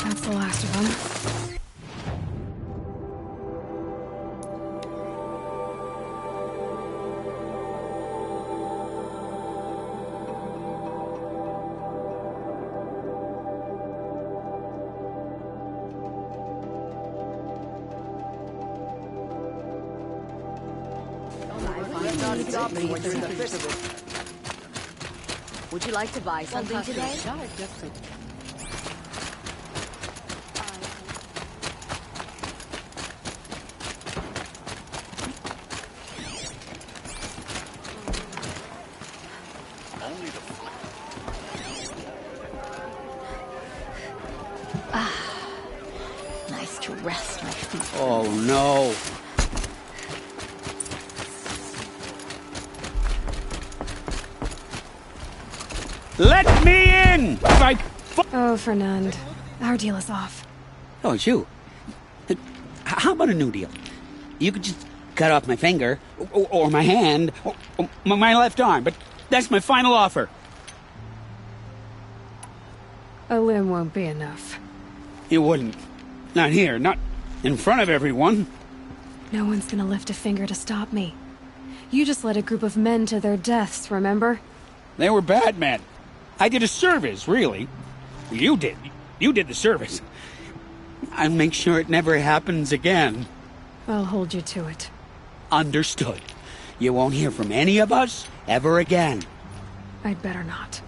A: That's the last of them.
L: Would you like to buy something today?
M: Nice to rest my feet.
S: Oh, no. Let me in!
A: Oh, Fernand. Our deal is off.
S: Oh, it's you. How about a new deal? You could just cut off my finger, or my hand, or my left arm, but that's my final offer.
A: A limb won't be enough.
S: You wouldn't. Not here, not in front of everyone.
A: No one's gonna lift a finger to stop me. You just led a group of men to their deaths, remember?
S: They were bad men. I did a service, really. You did. You did the service. I'll make sure it never happens again.
A: I'll hold you to it.
S: Understood. You won't hear from any of us ever again.
A: I'd better not.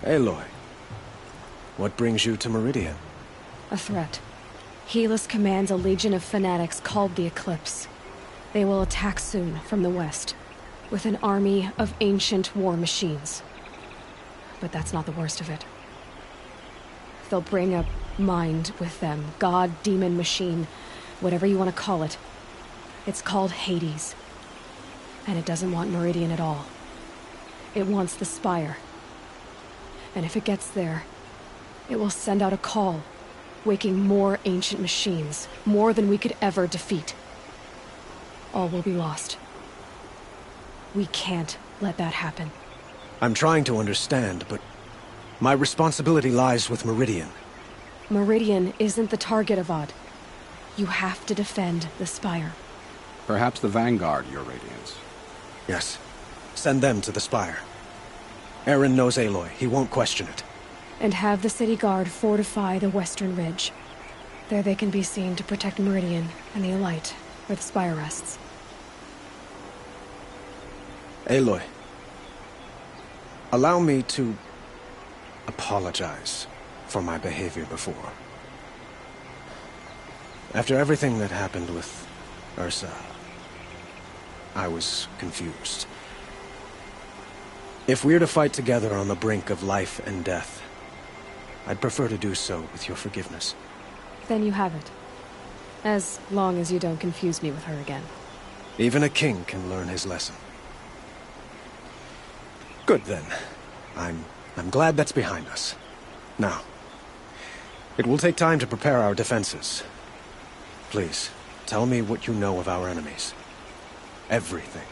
K: Aloy, what brings you to Meridian?
A: A threat. Helis commands a legion of fanatics called the Eclipse. They will attack soon from the west, with an army of ancient war machines. But that's not the worst of it. They'll bring a mind with them, god, demon, machine, whatever you want to call it. It's called Hades. And it doesn't want Meridian at all. It wants the Spire. And if it gets there, it will send out a call, waking more ancient machines, more than we could ever defeat. All will be lost. We can't let that happen.
K: I'm trying to understand, but my responsibility lies with Meridian.
A: Meridian isn't the target, Avad. You have to defend the Spire.
T: Perhaps the Vanguard, Your Radiance.
K: Yes. Send them to the Spire. Aaron knows Aloy. He won't question it.
A: And have the city guard fortify the western ridge. There they can be seen to protect Meridian and the Elite, where the Spire rests.
K: Aloy, allow me to apologize for my behavior before. After everything that happened with Ursa, I was confused. If we're to fight together on the brink of life and death, I'd prefer to do so with your forgiveness.
A: Then you have it. As long as you don't confuse me with her again.
K: Even a king can learn his lesson. Good then. I'm glad that's behind us. Now, it will take time to prepare our defenses. Please, tell me what you know of our enemies. Everything.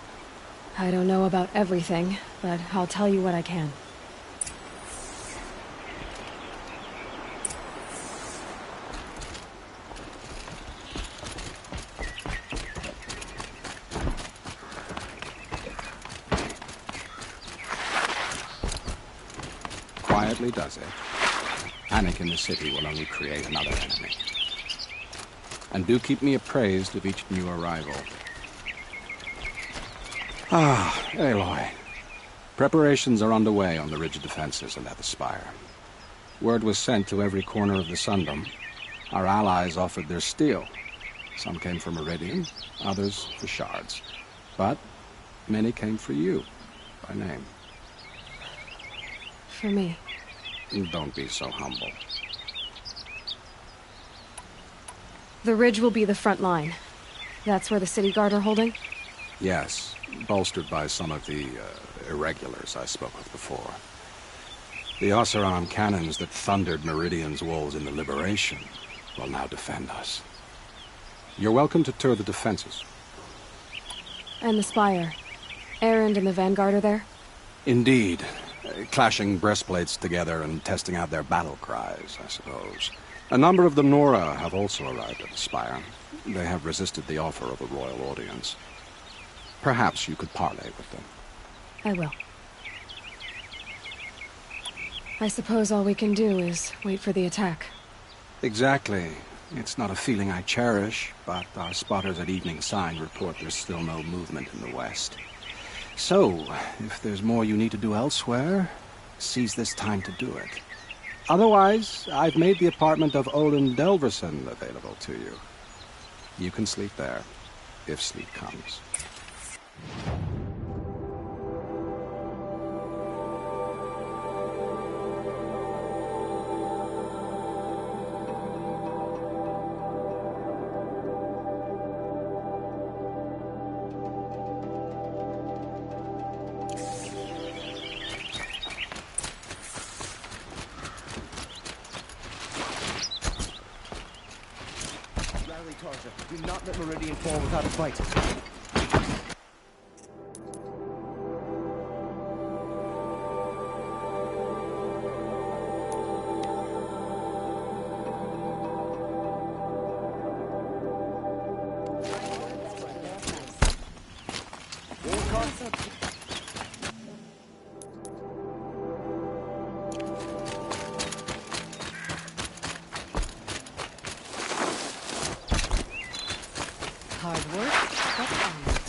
A: I don't know about everything, but I'll tell you what I can.
T: Quietly does it. Panic in the city will only create another enemy. And do keep me appraised of each new arrival. Ah, Aloy. Preparations are underway on the ridge defenses and at the spire. Word was sent to every corner of the Sundom. Our allies offered their steel. Some came for Meridian, others for shards. But many came for you, by name.
A: For me.
T: Don't be so humble.
A: The ridge will be the front line. That's where the city guard are holding?
T: Yes, bolstered by some of the irregulars I spoke of before. The Oseram cannons that thundered Meridian's walls in the Liberation will now defend us. You're welcome to tour the defenses.
A: And the spire. Erend and the Vanguard are there?
T: Indeed. Clashing breastplates together and testing out their battle cries, I suppose. A number of the Nora have also arrived at the spire. They have resisted the offer of a royal audience. Perhaps you could parley with them.
A: I will. I suppose all we can do is wait for the attack.
T: Exactly. It's not a feeling I cherish, but our spotters at Evening Sign report there's still no movement in the west. So, if there's more you need to do elsewhere, seize this time to do it. Otherwise, I've made the apartment of Olin Delverson available to you. You can sleep there, if sleep comes.
O: Do not let Meridian fall without a fight.
L: Hard work, but honest.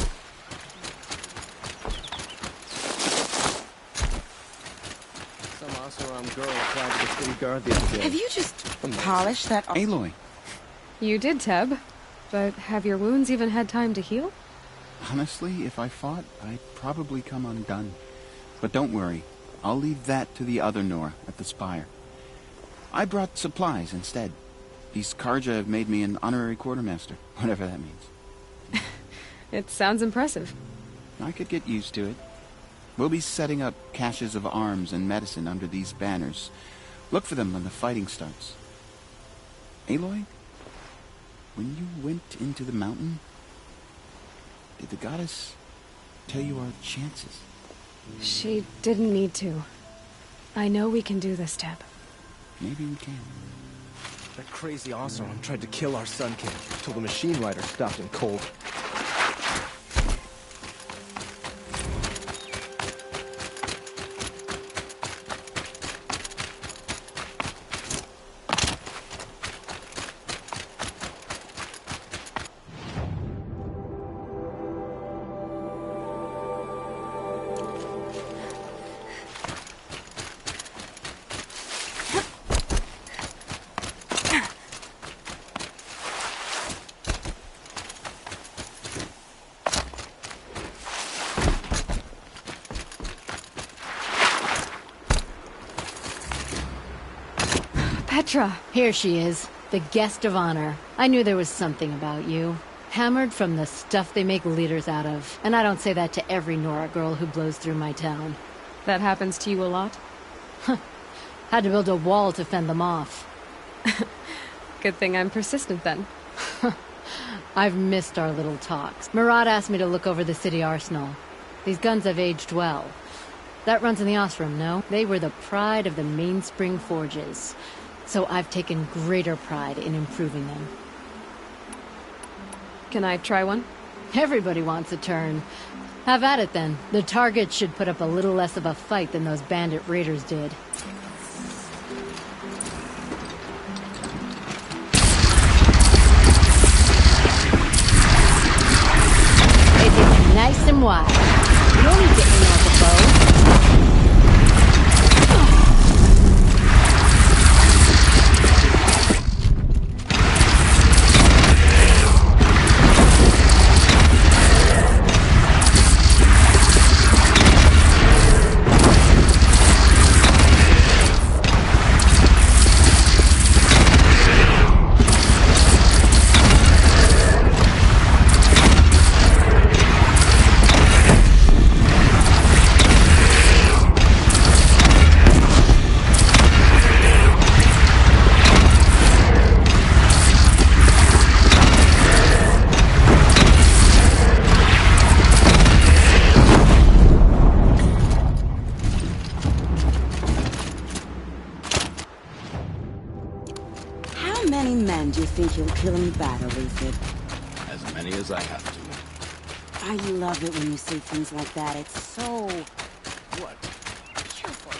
O: Some Oseram girl tried to the city guard the other day.
L: Have you just polished that?
U: Aloy.
A: You did, Teb. But have your wounds even had time to heal?
U: Honestly, if I fought, I'd probably come undone. But don't worry. I'll leave that to the other Nora at the spire. I brought supplies instead. These Karja have made me an honorary quartermaster, whatever that means.
A: It sounds impressive.
U: I could get used to it. We'll be setting up caches of arms and medicine under these banners. Look for them when the fighting starts. Aloy, when you went into the mountain, did the goddess tell you our chances?
A: She didn't need to. I know we can do this, Teb.
U: Maybe we can.
O: That crazy Oseram tried to kill our Sun King till the machine rider stopped him cold.
A: Petra!
D: Here she is, the guest of honor. I knew there was something about you. Hammered from the stuff they make leaders out of. And I don't say that to every Nora girl who blows through my town.
A: That happens to you a lot?
D: Had to build a wall to fend them off.
A: Good thing I'm persistent then.
D: I've missed our little talks. Murad asked me to look over the city arsenal. These guns have aged well. That runs in the Osram, no? They were the pride of the Mainspring Forges. So I've taken greater pride in improving them.
A: Can I try one?
D: Everybody wants a turn. Have at it then. The targets should put up a little less of a fight than those bandit raiders did. They did it nice and wide. You don't need to aim like a bow.
E: Do you think you'll kill in battle, Ethan?
B: As many as I have to.
E: I love it when you say things like that. It's so...
B: What?
E: cheerful.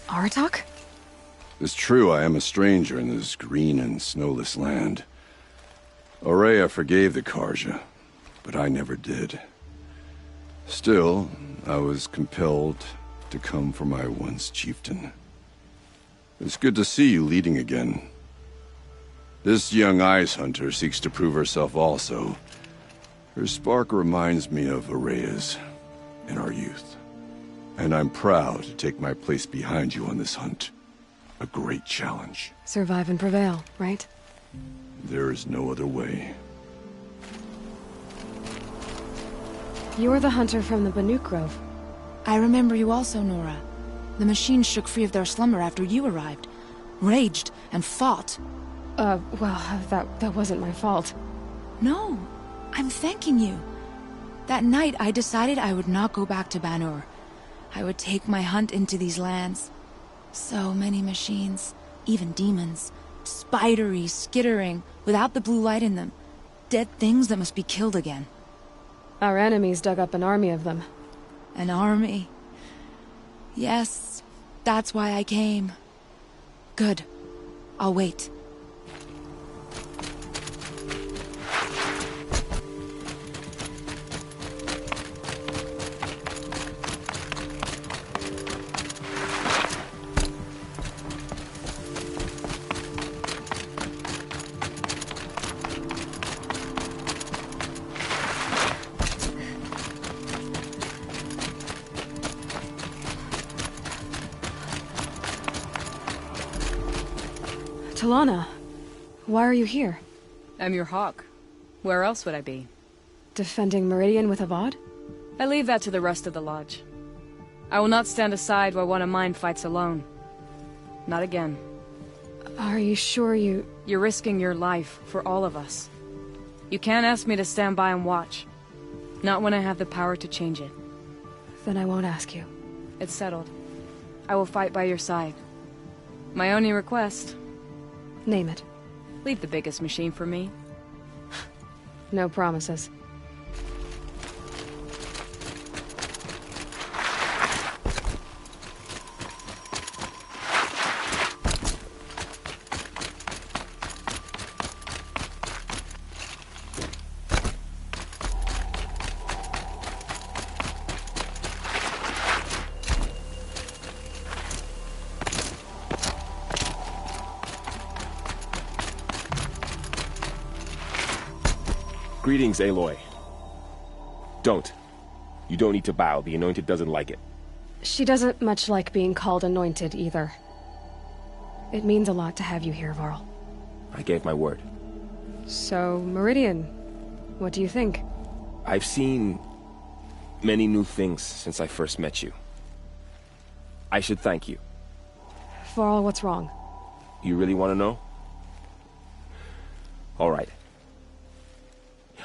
A: Aratak?
H: It's true I am a stranger in this green and snowless land. Aurea forgave the Karja, but I never did. Still, I was compelled to come for my once chieftain. It's good to see you leading again. This young ice hunter seeks to prove herself also. Her spark reminds me of Aurea's in our youth. And I'm proud to take my place behind you on this hunt. A great challenge.
A: Survive and prevail, right?
H: There is no other way.
A: You're the hunter from the Banuk Grove.
V: I remember you also, Nora. The machines shook free of their slumber after you arrived. Raged and fought.
A: Well, that wasn't my fault.
V: No, I'm thanking you. That night, I decided I would not go back to Banur. I would take my hunt into these lands. So many machines, even demons. Spidery, skittering, without the blue light in them. Dead things that must be killed again.
A: Our enemies dug up an army of them.
V: An army? Yes, that's why I came. Good. I'll wait.
A: Talana, why are you here?
W: I'm your hawk. Where else would I be?
A: Defending Meridian with Avad?
W: I leave that to the rest of the Lodge. I will not stand aside while one of mine fights alone. Not again.
A: Are you sure you...
W: You're risking your life for all of us. You can't ask me to stand by and watch. Not when I have the power to change it.
A: Then I won't ask you.
W: It's settled. I will fight by your side. My only request...
A: Name it.
W: Leave the biggest machine for me.
A: No promises.
C: Greetings, Aloy. Don't. You don't need to bow. The Anointed doesn't like it.
A: She doesn't much like being called Anointed, either. It means a lot to have you here, Varl.
C: I gave my word.
A: So, Meridian, what do you think?
C: I've seen many new things since I first met you. I should thank you.
A: Varl, what's wrong?
C: You really want to know? All right.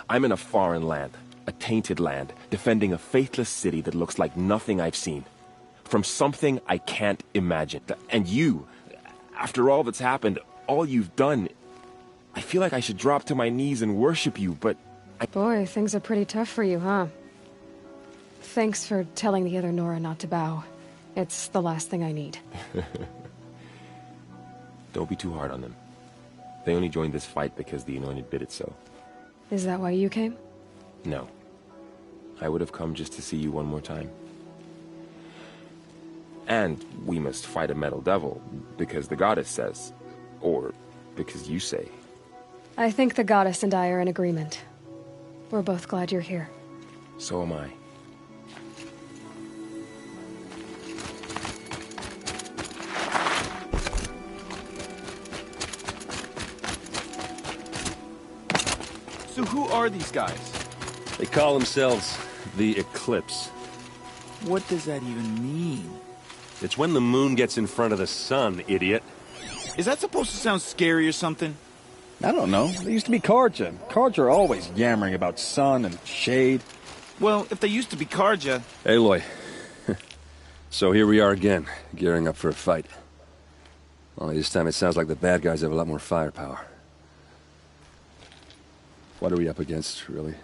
C: I'm in a foreign land, a tainted land, defending a faithless city that looks like nothing I've seen. From something I can't imagine. And you, after all that's happened, all you've done, I feel like I should drop to my knees and worship you, but
A: Boy, things are pretty tough for you, huh? Thanks for telling the other Nora not to bow. It's the last thing I need.
C: Don't be too hard on them. They only joined this fight because the Anointed bid it so.
A: Is that why you came?
C: No. I would have come just to see you one more time. And we must fight a metal devil, because the goddess says. Or because you say.
A: I think the goddess and I are in agreement. We're both glad you're here.
C: So am I.
J: So who are these guys?
N: They call themselves the Eclipse.
J: What does that even mean?
N: It's when the moon gets in front of the sun, idiot.
J: Is that supposed to sound scary or something?
X: I don't know. They used to be Karja. Karja are always yammering about sun and shade.
J: Well, if they used to be Karja...
N: Aloy. So here we are again, gearing up for a fight. Only this time it sounds like the bad guys have a lot more firepower. What are we up against, really?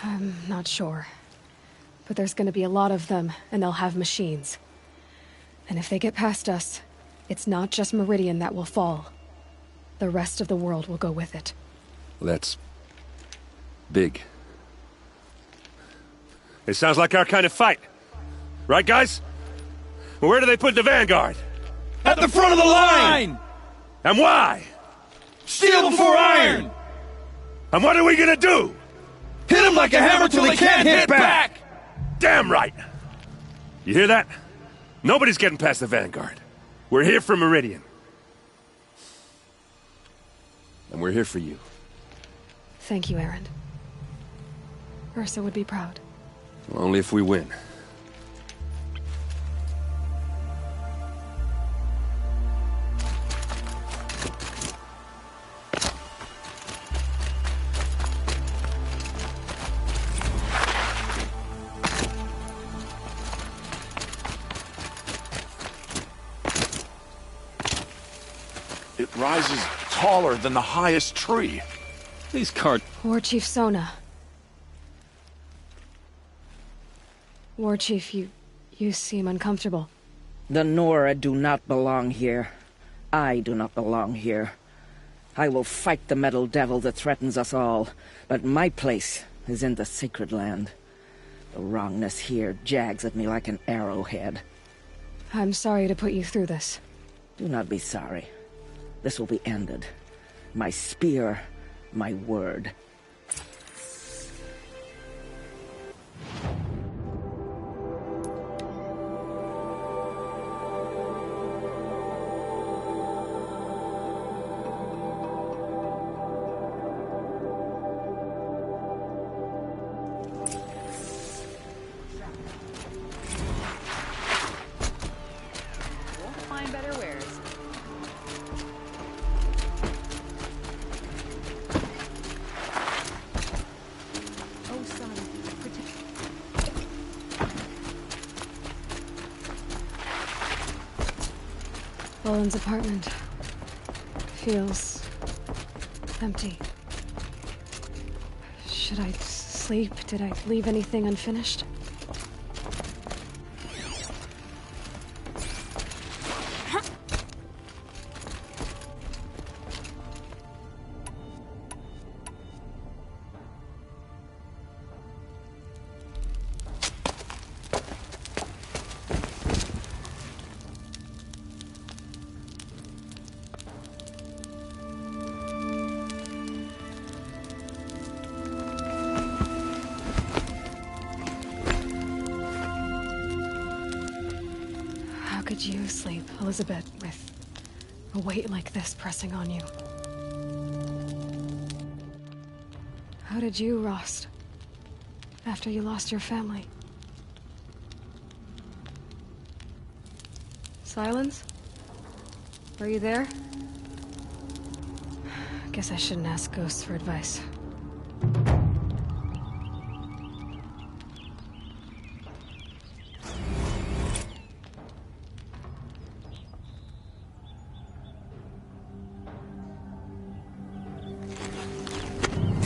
A: I'm not sure. But there's gonna be a lot of them, and they'll have machines. And if they get past us, it's not just Meridian that will fall. The rest of the world will go with it.
N: That's big. It sounds like our kind of fight. Right, guys? Where do they put the Vanguard?
J: At the front of the line!
N: And why?
J: Steel before iron!
N: And what are we gonna do?
J: Hit them like a hammer till they can't hit back!
N: Damn right! You hear that? Nobody's getting past the Vanguard. We're here for Meridian. And we're here for you.
A: Thank you, Aaron. Ursa would be proud.
N: Only if we win.
J: It rises taller than the highest tree.
N: These cart...
A: War Chief Sona. War Chief, you seem uncomfortable.
R: The Nora do not belong here. I do not belong here. I will fight the metal devil that threatens us all, but my place is in the sacred land. The wrongness here jags at me like an arrowhead.
A: I'm sorry to put you through this.
R: Do not be sorry. This will be ended. My spear, my word.
L: Find better wares. Oh, son,
A: Roland's apartment. feels empty. Should I sleep? Did I leave anything unfinished? How could you sleep, Elizabeth, with a weight like this pressing on you? How did you, Rost, after you lost your family? Silence? Were you there? Guess I shouldn't ask ghosts for advice.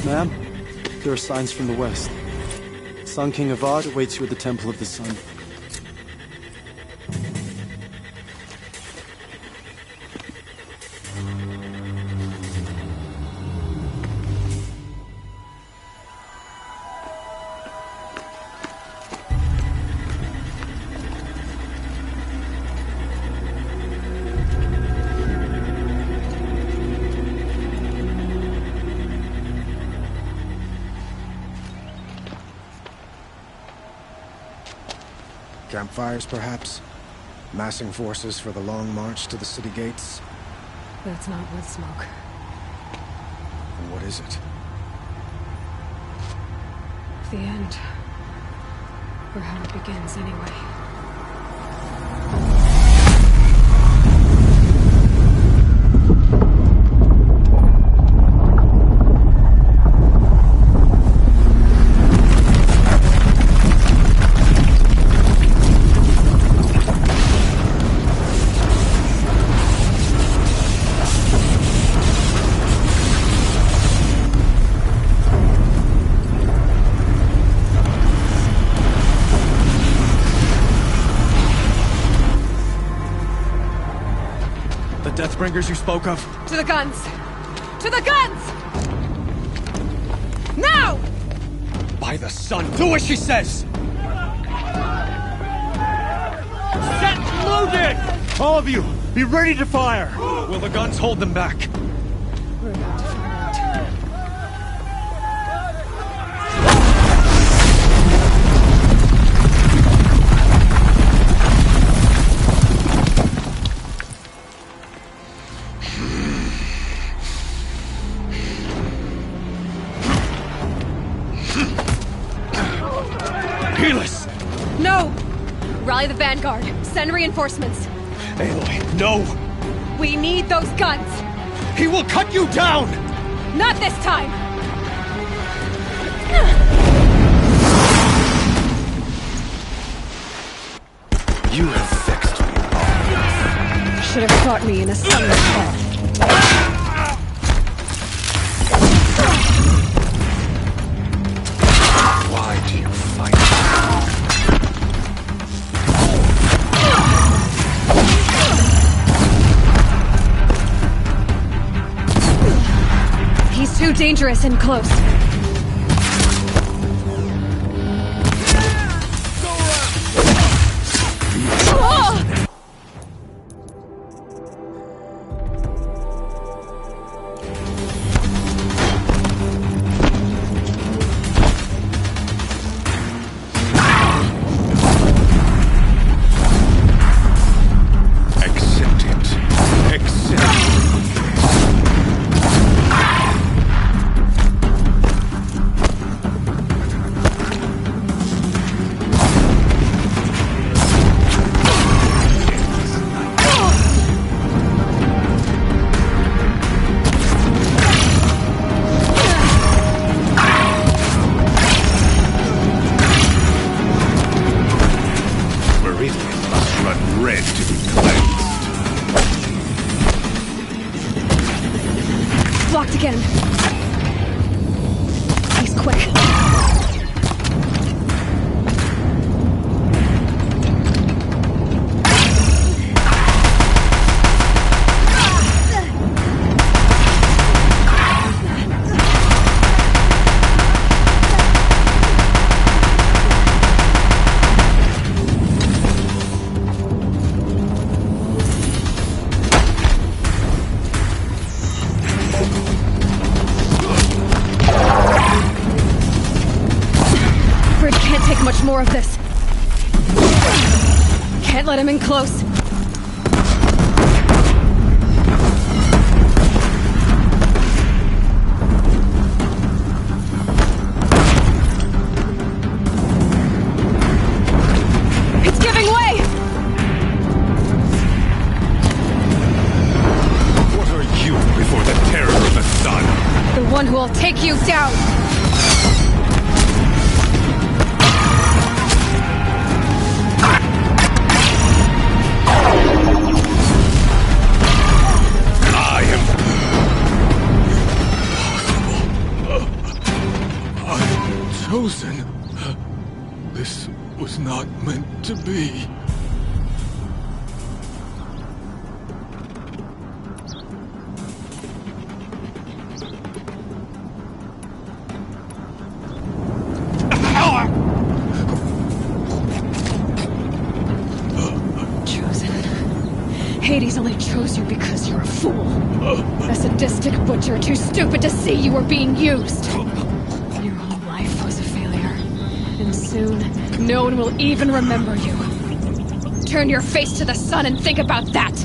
G: Ma'am, there are signs from the west. Sun King Avad awaits you at the Temple of the Sun.
K: Campfires, perhaps? Massing forces for the long march to the city gates?
A: That's not wood smoke.
K: And what is it?
A: The end. Or how it begins, anyway.
K: Deathbringers you spoke of?
A: To the guns! To the guns! Now!
K: By the sun, do as she says!
F: Set loaded!
K: All of you, be ready to fire! Will the guns hold them back?
A: We're about to find out. No! Rally the Vanguard. Send reinforcements.
K: Aloy, no!
A: We need those guns!
K: He will cut you down!
A: Not this time!
K: You have vexed me.
A: You should have caught me in a sunless bed.
K: Why do you fight?
A: He's too dangerous and close. take much more of this. Can't let him in close. It's giving way!
H: What are you before the terror of the sun?
A: The one who will take you down!
H: Chosen. This was not meant to be.
A: Chosen. Hades only chose you because you're a fool. A sadistic butcher too stupid to see you were being used. Your whole life was a failure. And soon, no one will even remember you. Turn your face to the sun and think about that!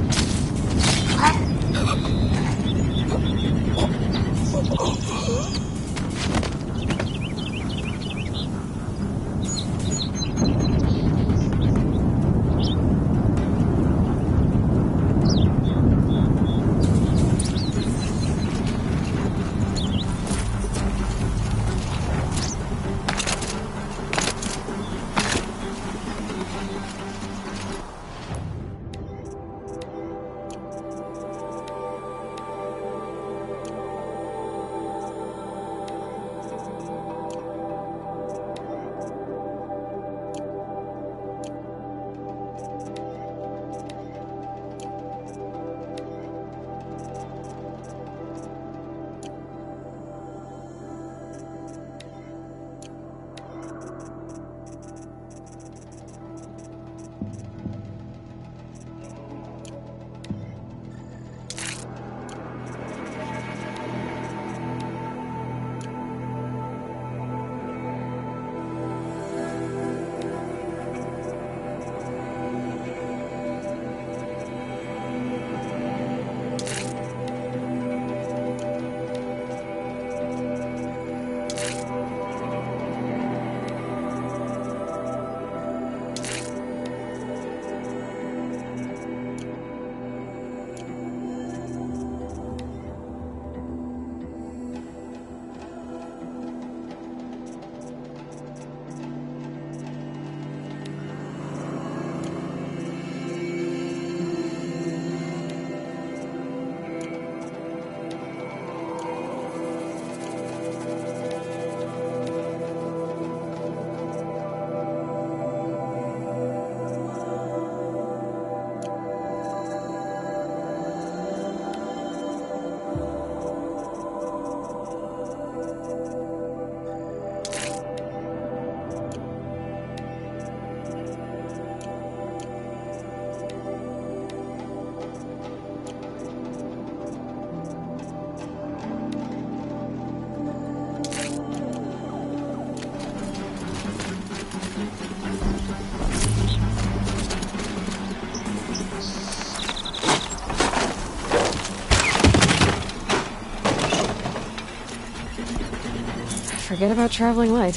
A: Forget about traveling light.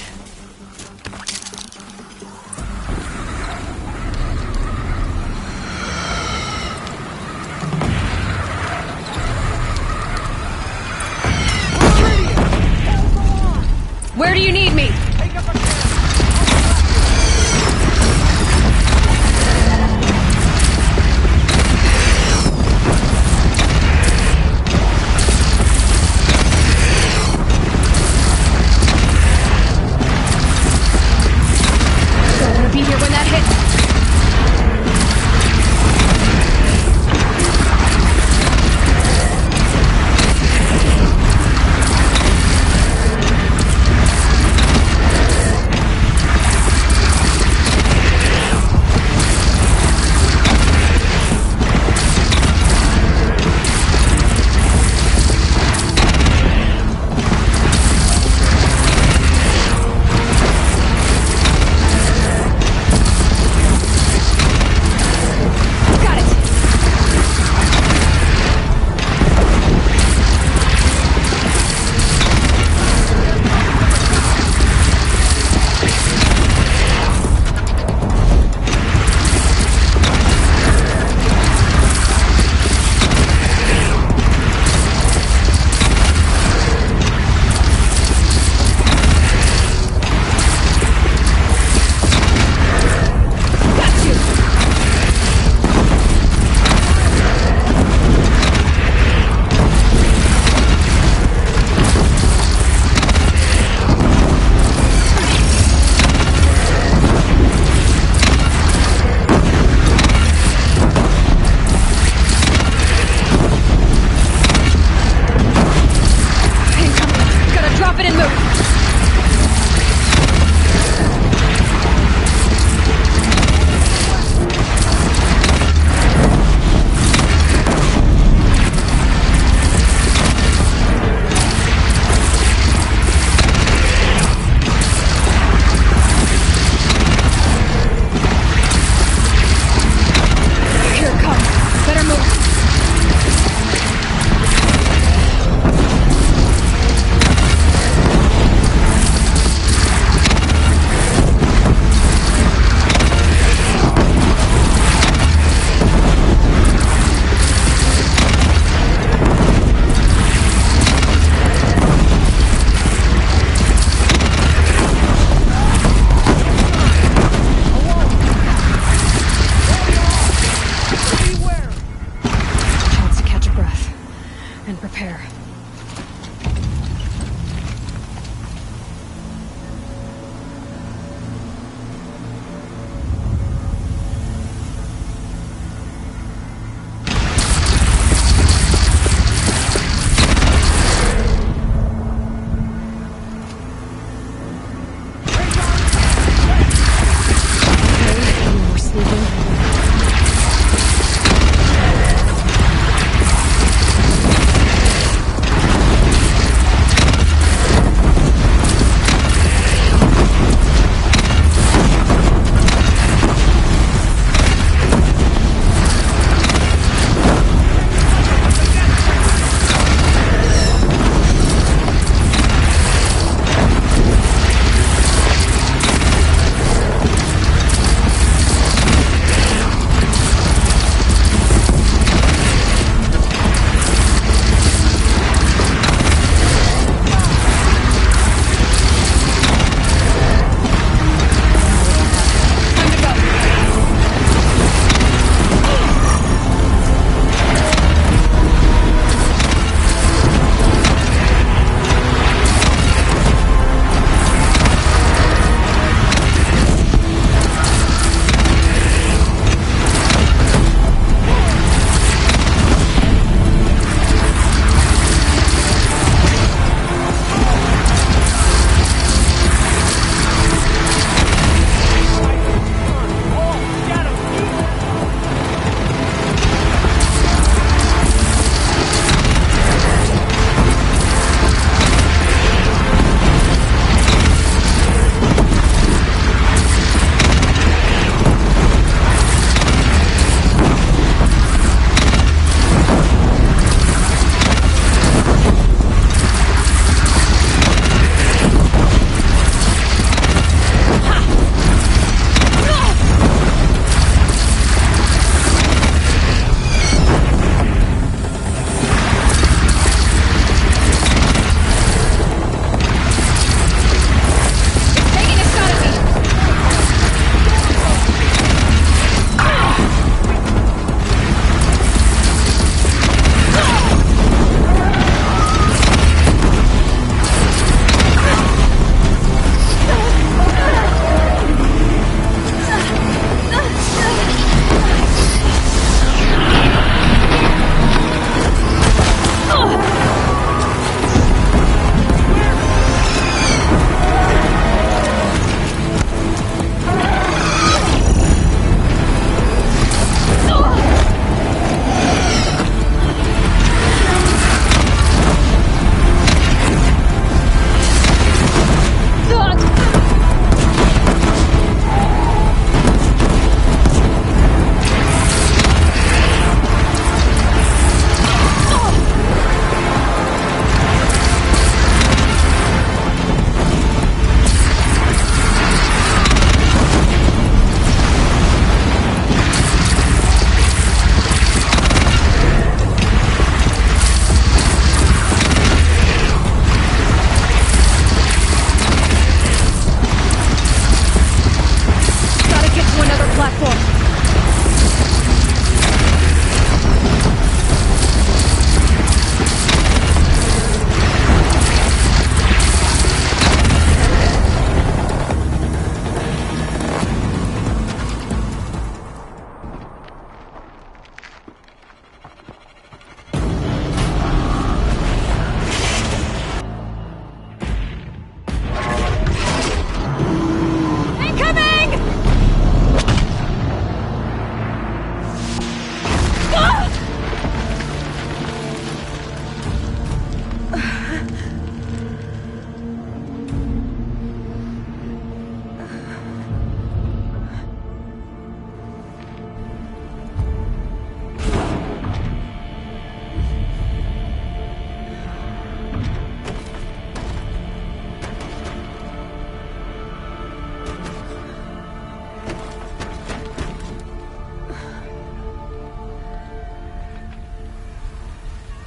A: Where do you need me?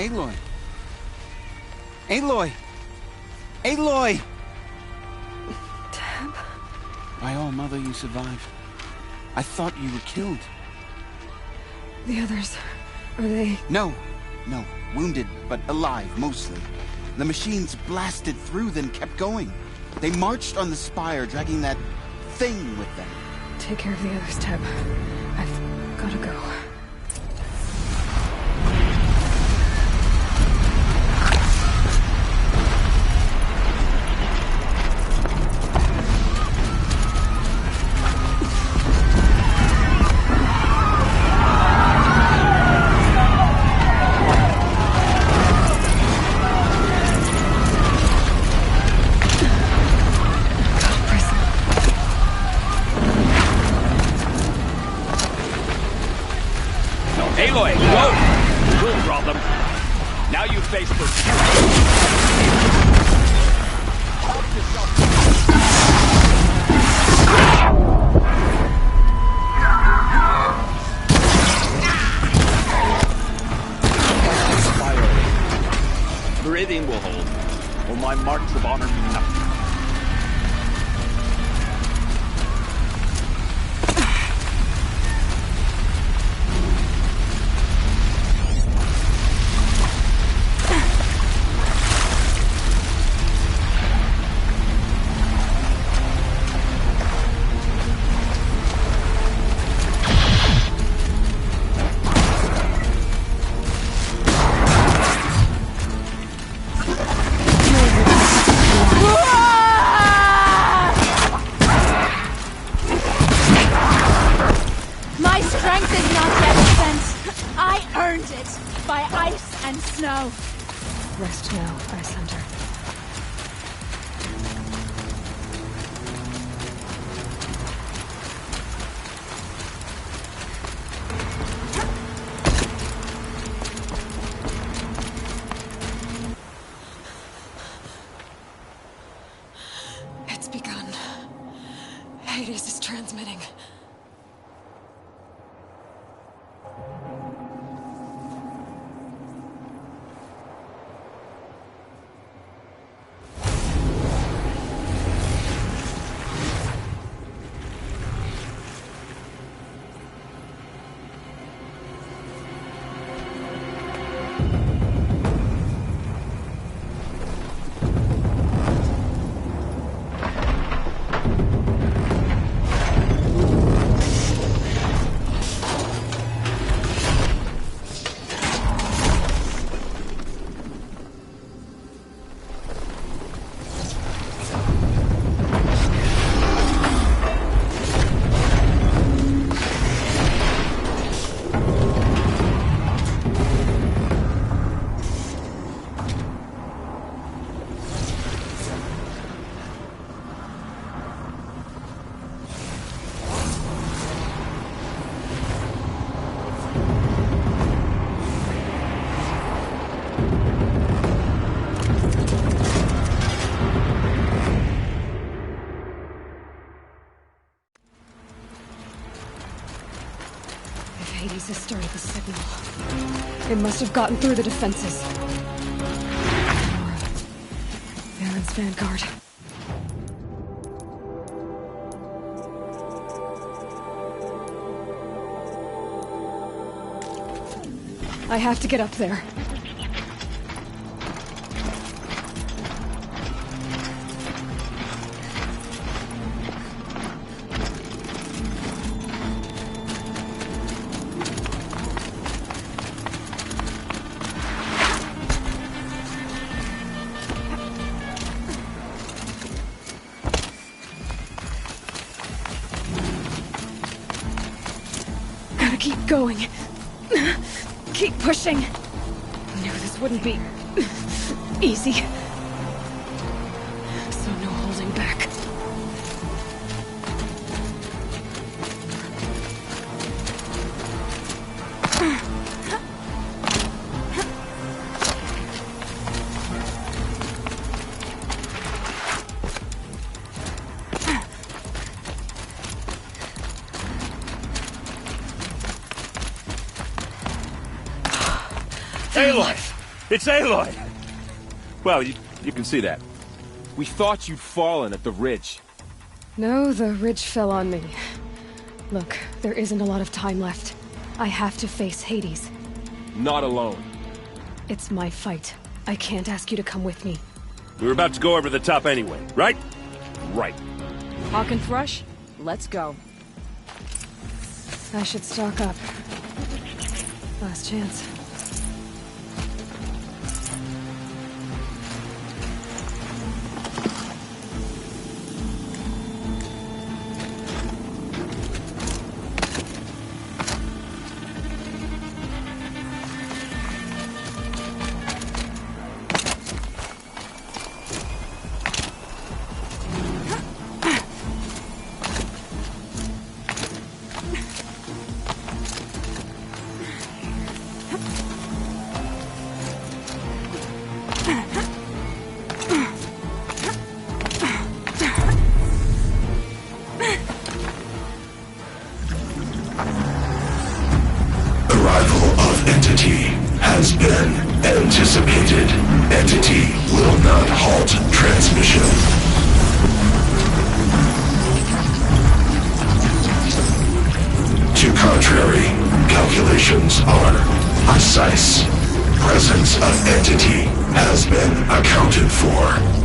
U: Aloy! Aloy! Aloy!
A: Teb?
U: By all, Mother, you survived. I thought you were killed.
A: The others, are they...
U: No. Wounded, but alive, mostly. The machines blasted through, then kept going. They marched on the spire, dragging that thing with them.
A: Take care of the others, Teb. I've gotta go.
F: Aloy, go! We'll draw them. Now you face the fire. Breathing will hold. Will my marks of honor mean nothing? Rest now, Ice Hunter. It's begun. Hades is transmitting. Hades has started the signal. It must have gotten through the defenses. Baron's vanguard. I have to get up there. Keep going. Keep pushing. Knew this wouldn't be easy. So no holding back. Aloy!
C: It's Aloy! Well, you can see that. We thought you'd fallen at the ridge.
A: No, the ridge fell on me. Look, there isn't a lot of time left. I have to face Hades.
C: Not alone.
A: It's my fight. I can't ask you to come with me.
N: We were about to go over the top anyway, right?
C: Right.
W: Hawk and Thrush, let's go.
A: I should stock up. Last chance.
I: Has been anticipated. Entity will not halt transmission. To contrary, calculations are precise. Presence of entity has been accounted for.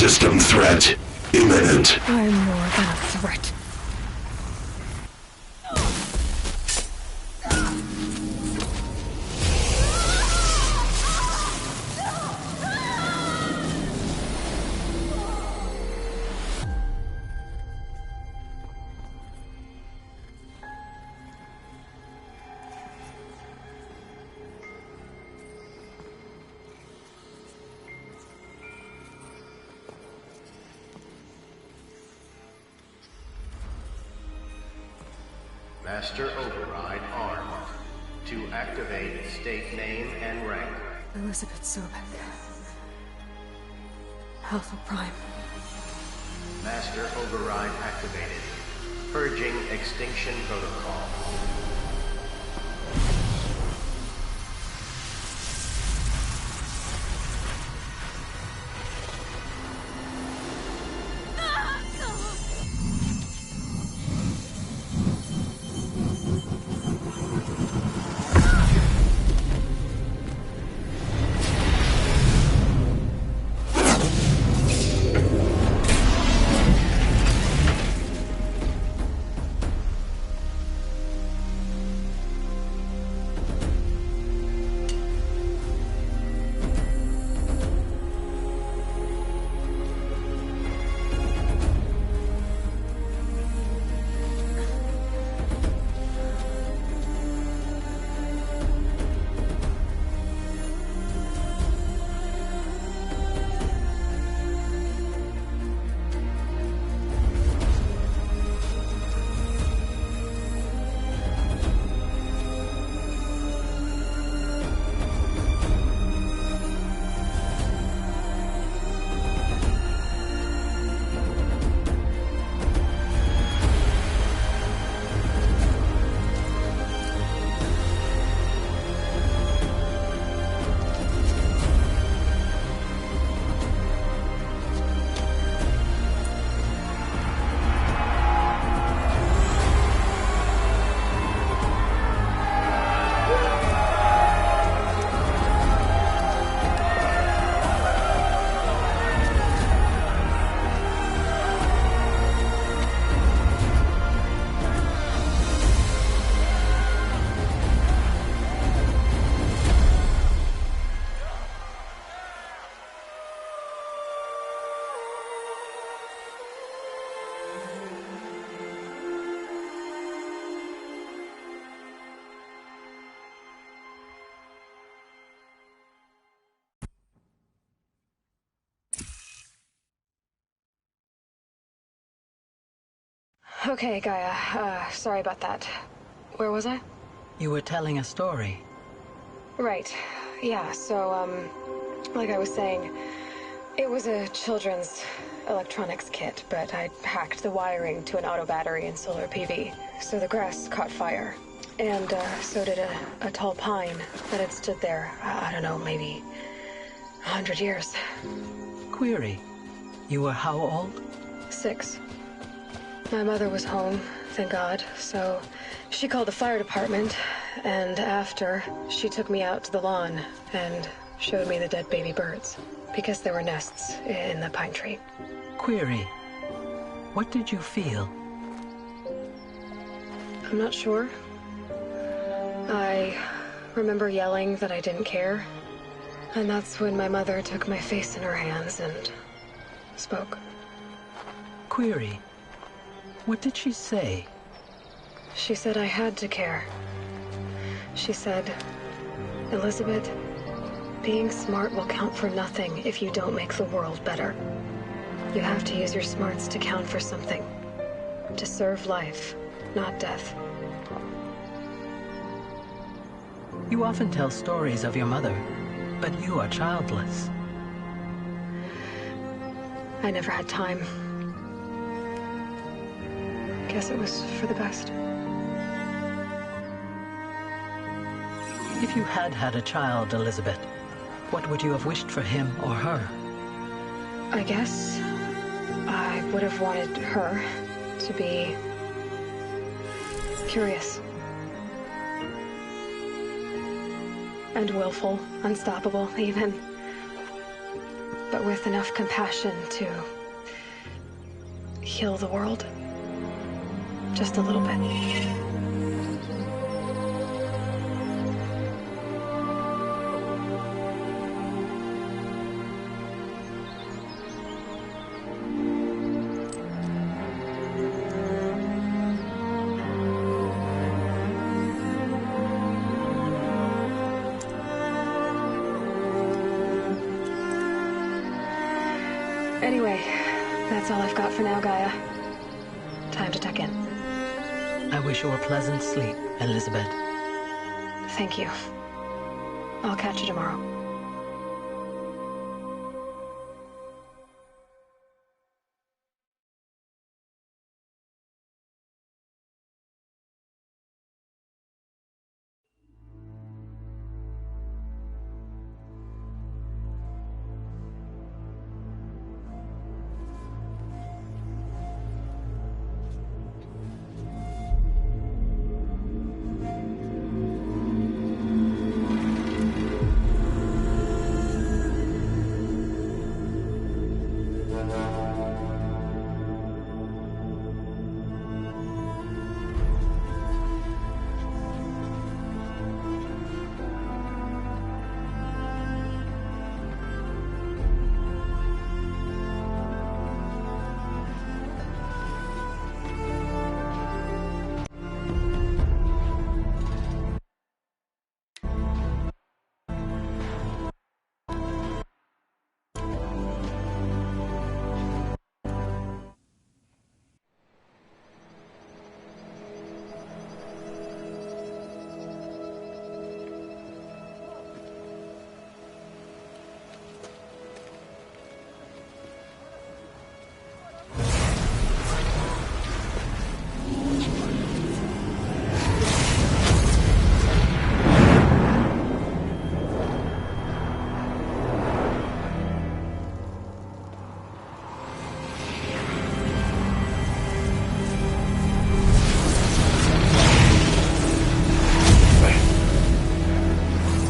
I: System threat imminent.
A: I'm more than a threat.
M: Master Override armed. To activate, state name and rank.
A: Elizabeth Sobek. Alpha Prime.
M: Master Override activated. Purging extinction protocol. Okay, Gaia. Sorry about that. Where was I?
P: You were telling a story.
A: Right. Yeah, so, like I was saying, it was a children's electronics kit, but I hacked the wiring to an auto battery and solar PV. So the grass caught fire. And, so did a tall pine that had stood there, I don't know, maybe 100 years.
P: Query. You were how old?
A: 6. My mother was home, thank God, so she called the fire department, and after, she took me out to the lawn and showed me the dead baby birds, because there were nests in the pine tree.
P: Query. What did you feel?
A: I'm not sure. I remember yelling that I didn't care, and that's when my mother took my face in her hands and spoke.
P: Query. What did she say?
A: She said I had to care. She said, Elizabeth, being smart will count for nothing if you don't make the world better. You have to use your smarts to count for something. To serve life, not death.
P: You often tell stories of your mother, but you are childless.
A: I never had time. Guess it was for the best.
P: If you had had a child, Elizabeth, what would you have wished for him or her?
A: I guess I would have wanted her to be curious. And willful, unstoppable, even. but with enough compassion to heal the world. Just a little bit. Anyway, that's all I've got for now, Gaia. Time to tuck in.
P: I wish you a pleasant sleep, Elizabeth.
A: Thank you. I'll catch you tomorrow.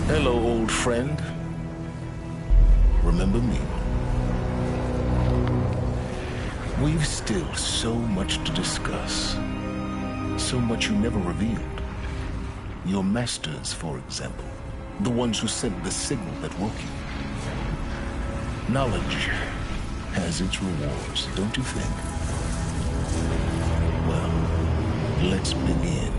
O: Hello, old friend. Remember me? We've still so much to discuss. So much you never revealed. Your masters, for example. The ones who sent the signal that woke you. Knowledge has its rewards, don't you think? Well, let's begin.